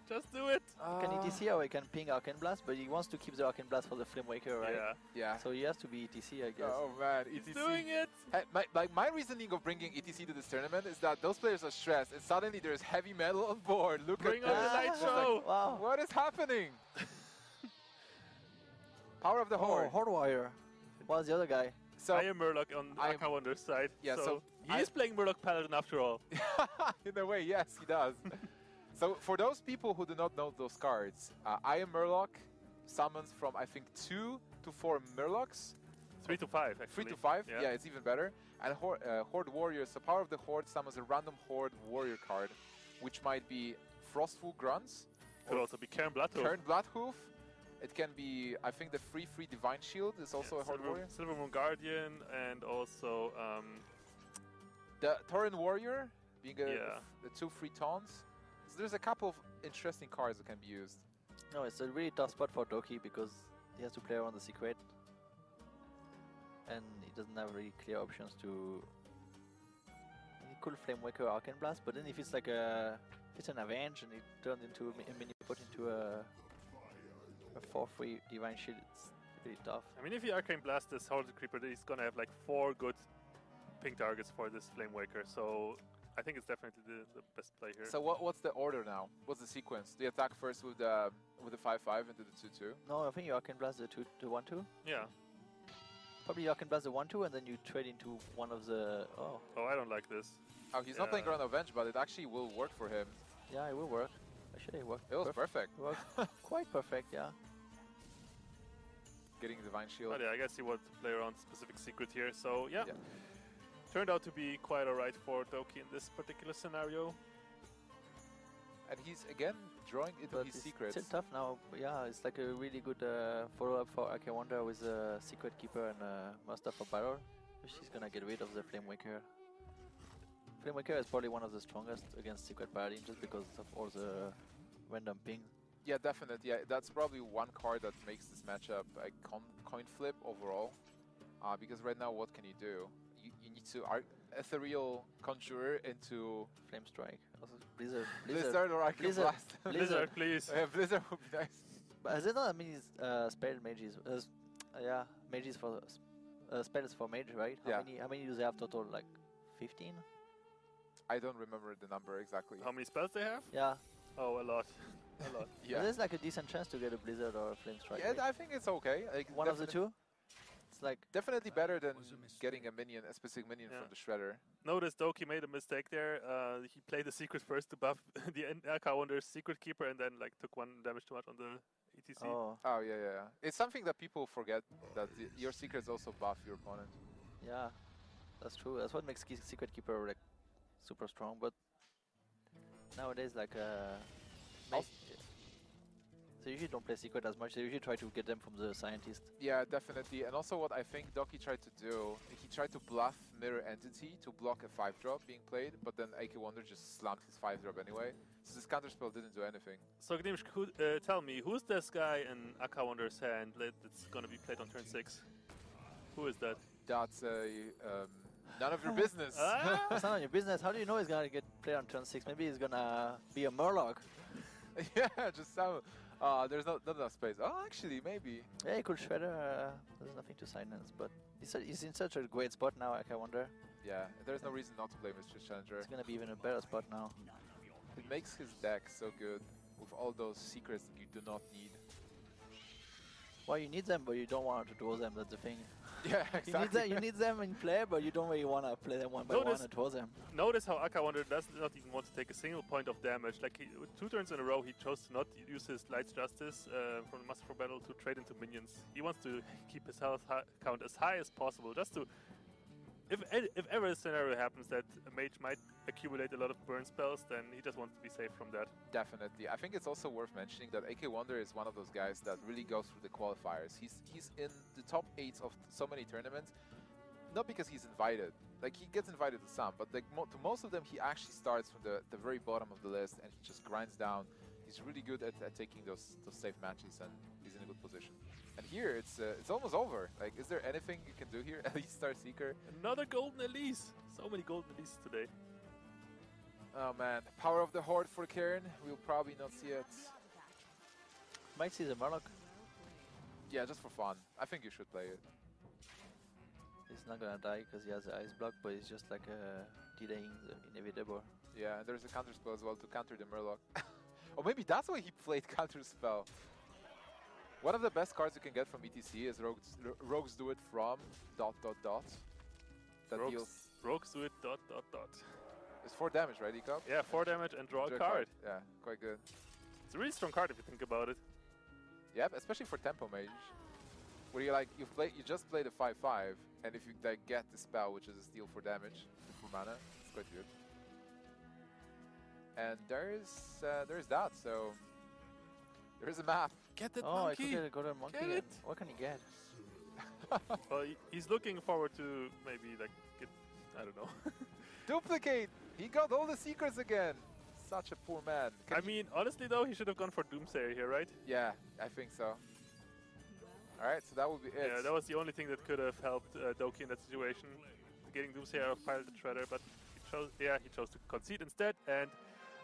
Just do it. He can ETC or he can ping Arcane Blast, but he wants to keep the Arcane Blast for the Flame Waker, right? Yeah. Yeah. So he has to be ETC, I guess. Oh man, He's ETC. doing it. Hey, my reasoning of bringing ETC to this tournament is that those players are stressed, and suddenly there's heavy metal on board. Look Bring at on this. the light It's like, show. Wow. what is happening? Power of the Oh, Horde. Horde Warrior. What's the other guy? So I am Murloc on I am- AKAWonder's side. Yeah, so so he is playing Murloc Paladin after all. in a way, yes, he does. So for those people who do not know those cards, I am Murloc summons from I think 2 to 4 Murlocs. 3 to 5, actually. 3 to 5, Yeah. yeah, it's even better. And Horde Warrior, so Power of the Horde summons a random Horde Warrior card, which might be Frostful Grunts, Could also be Karen Blato. Turn Bloodhoof. It can be, I think, the free Divine Shield is also a Horde Warrior. Silver Moon Guardian and also The Tauren Warrior, being Yeah. the 2 free taunts. So there's a couple of interesting cards that can be used. No, it's a really tough spot for Doky because he has to play around the secret. And he doesn't have really clear options to. He could Flame Waker or Arcane Blast, but then if it's like if it's an Avenge and it turns into a mini put into a 4-3 Divine Shield, it's really tough. I mean, if you Arcane Blast this Horde Creeper, he's gonna have like 4 good ping targets for this Flame Waker. So I think it's definitely the best play here. So what's the order now? What's the sequence? Do you attack first with the 5/5 into the 2/2? No, I think you Arcane Blast the 1/2. Yeah. Probably you Arcane Blast the 1/2 and then you trade into one of the. Oh, Oh, I don't like this. Oh, he's not playing Yeah. Grand Avenge, but it actually will work for him. yeah, it will work. Actually, it worked. It was perfect. It worked quite perfect, yeah. Getting Divine Shield. But yeah, I guess he wanted to play around specific secret here. So yeah. Yeah. Turned out to be quite alright for Doky in this particular scenario. And he's again drawing into But his it's secrets. still tough now. Yeah, it's like a really good follow-up for AKAWonder with a Secret Keeper and Master for Battle. She's gonna get rid of the Flame Waker. Flamemaker is probably one of the strongest against Secret Paladin just because of all the random ping. Yeah, definitely. Yeah, that's probably one card that makes this matchup a coin flip overall. Because right now, what can you do? You need to Ethereal Conjurer into Flame Strike. Also Blizzard or Arcane Blizzard. Blast. Blizzard, please. Yeah, Blizzard would be nice. But is it not? I mean, spell mages. Yeah, mages for spells for mage, right? Yeah. How many do they have total? Like 15? I don't remember the number exactly. How many spells they have? Yeah. Oh, a lot. A lot. Yeah. There's like a decent chance to get a Blizzard or a Flame Strike. Yeah, right? I think it's okay. Like, One of the two. It's like Definitely better than getting a specific minion Yeah. from the Shredder. Notice Doky made a mistake there. He played the secret first to buff the AKAWonder's Secret Keeper and then like took 1 damage too much on the ETC. oh Oh yeah. It's something that people forget, that your secrets also buff your opponent. yeah, that's true. That's what makes Secret Keeper like super strong. But nowadays like they usually don't play Secret as much. They usually try to get them from the Scientist. Yeah, definitely. And also what I think Doky tried to do, he tried to bluff Mirror Entity to block a 5-drop being played, but then AKAWonder just slammed his 5-drop anyway. So this counterspell didn't do anything. So Gnimsh, tell me, who's this guy in AKAWonder's hand that's gonna be played on turn 6? Who is that? That's none of your business. It's not on your business. How do you know he's gonna get played on turn 6? Maybe he's gonna be a Murloc. Yeah, just sound. There's not enough space. Oh, actually, maybe. Yeah, he could Shredder. There's nothing to silence, but he's in such a great spot now. I wonder. Yeah, there's no reason not to play Mistress Challenger. It's gonna be even a better spot now. It makes his deck so good with all those secrets that you do not need. Well, you need them, but you don't want to draw them. That's the thing. Yeah, exactly. You need them in play, but you don't really want to play them one by one and draw them. Notice how AKAWonder does not even want to take a single point of damage. Like, 2 turns in a row, he chose to not use his Light's Justice from the Master for Battle to trade into minions. He wants to keep his health count as high as possible, just to... If ever a scenario happens that a mage might accumulate a lot of burn spells, then he just wants to be safe from that. Definitely. I think it's also worth mentioning that AKAWonder is one of those guys that really goes through the qualifiers. He's in the top 8 of so many tournaments, not because he's invited. Like, he gets invited to some, but like to most of them, he actually starts from the very bottom of the list and he just grinds down. He's really good at taking those safe matches, and he's in a good position. And here, it's almost over. Like, is there anything you can do here? Elise Star Seeker. Another Golden Elise! So many Golden Elises today. Oh man, Power of the Horde for Karen. We'll probably not see it. Might see the Murloc. Yeah, just for fun. I think you should play it. He's not gonna die because he has the ice block, but it's just like delaying the inevitable. Yeah, and there's a counter spell as well to counter the Murloc. Or maybe that's why he played counter spell. One of the best cards you can get from ETC is Rogues Do It from ... That deals. Rogues do it ... It's 4 damage, right, Ecop? Yeah, 4 damage and draw a Draw card. Yeah, quite good. It's a really strong card if you think about it. Yep, especially for Tempo Mage. Where you just play the 5/5, and if you like, get the spell, which is a steal for damage, for mana, it's quite good. And there's that, so there's a map. Get that Oh, I monkey! could get a golden monkey. Get it! What can he get? Well, he's looking forward to maybe like get, I don't know. Duplicate! He got all the secrets again! Such a poor man. I mean, honestly though, he should have gone for Doomsayer here, right? Yeah, I think so. Alright, so that would be it. Yeah, that was the only thing that could have helped Doky in that situation. Getting Doomsayer out of Piloted Shredder, but he chose to concede instead, and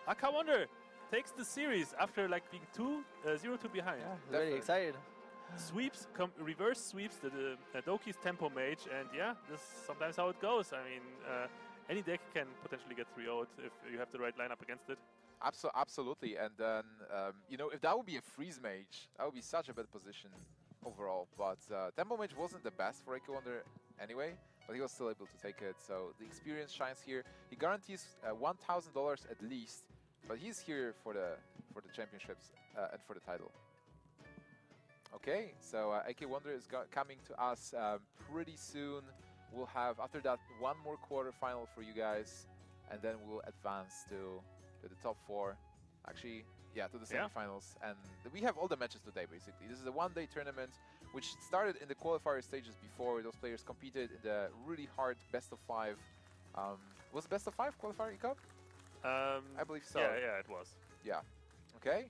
AKAWonder takes the series after like being 0-2 behind. Yeah, very excited. Sweeps, reverse sweeps the Doky's Tempo Mage, and yeah, this is sometimes how it goes. I mean, any deck can potentially get 3-0'd if you have the right lineup against it. Absolutely, and then, you know, if that would be a Freeze Mage, that would be such a bad position overall. But Tempo Mage wasn't the best for AKAWonder anyway, but he was still able to take it. So the experience shines here. He guarantees $1,000 at least, but he's here for the championships and for the title. Okay, so AKAWonder is coming to us pretty soon. We'll have, after that, one more quarterfinal for you guys, and then we'll advance to the top 4. Actually, yeah, to the semifinals. And we have all the matches today, basically. This is a one-day tournament, which started in the qualifier stages before. Those players competed in the really hard best-of-5 Was best of 5 qualifier cup? I believe so. Yeah, it was. Yeah. Okay.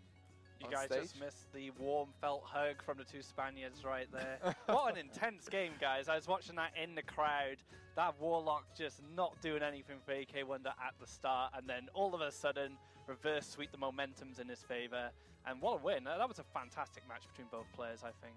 You On guys stage. just missed the warm felt hug from the two Spaniards right there. What an intense game, guys. I was watching that in the crowd. That Warlock just not doing anything for AKAWonder at the start, and then all of a sudden, reverse sweep the momentum's in his favor. And what a win. That was a fantastic match between both players, I think.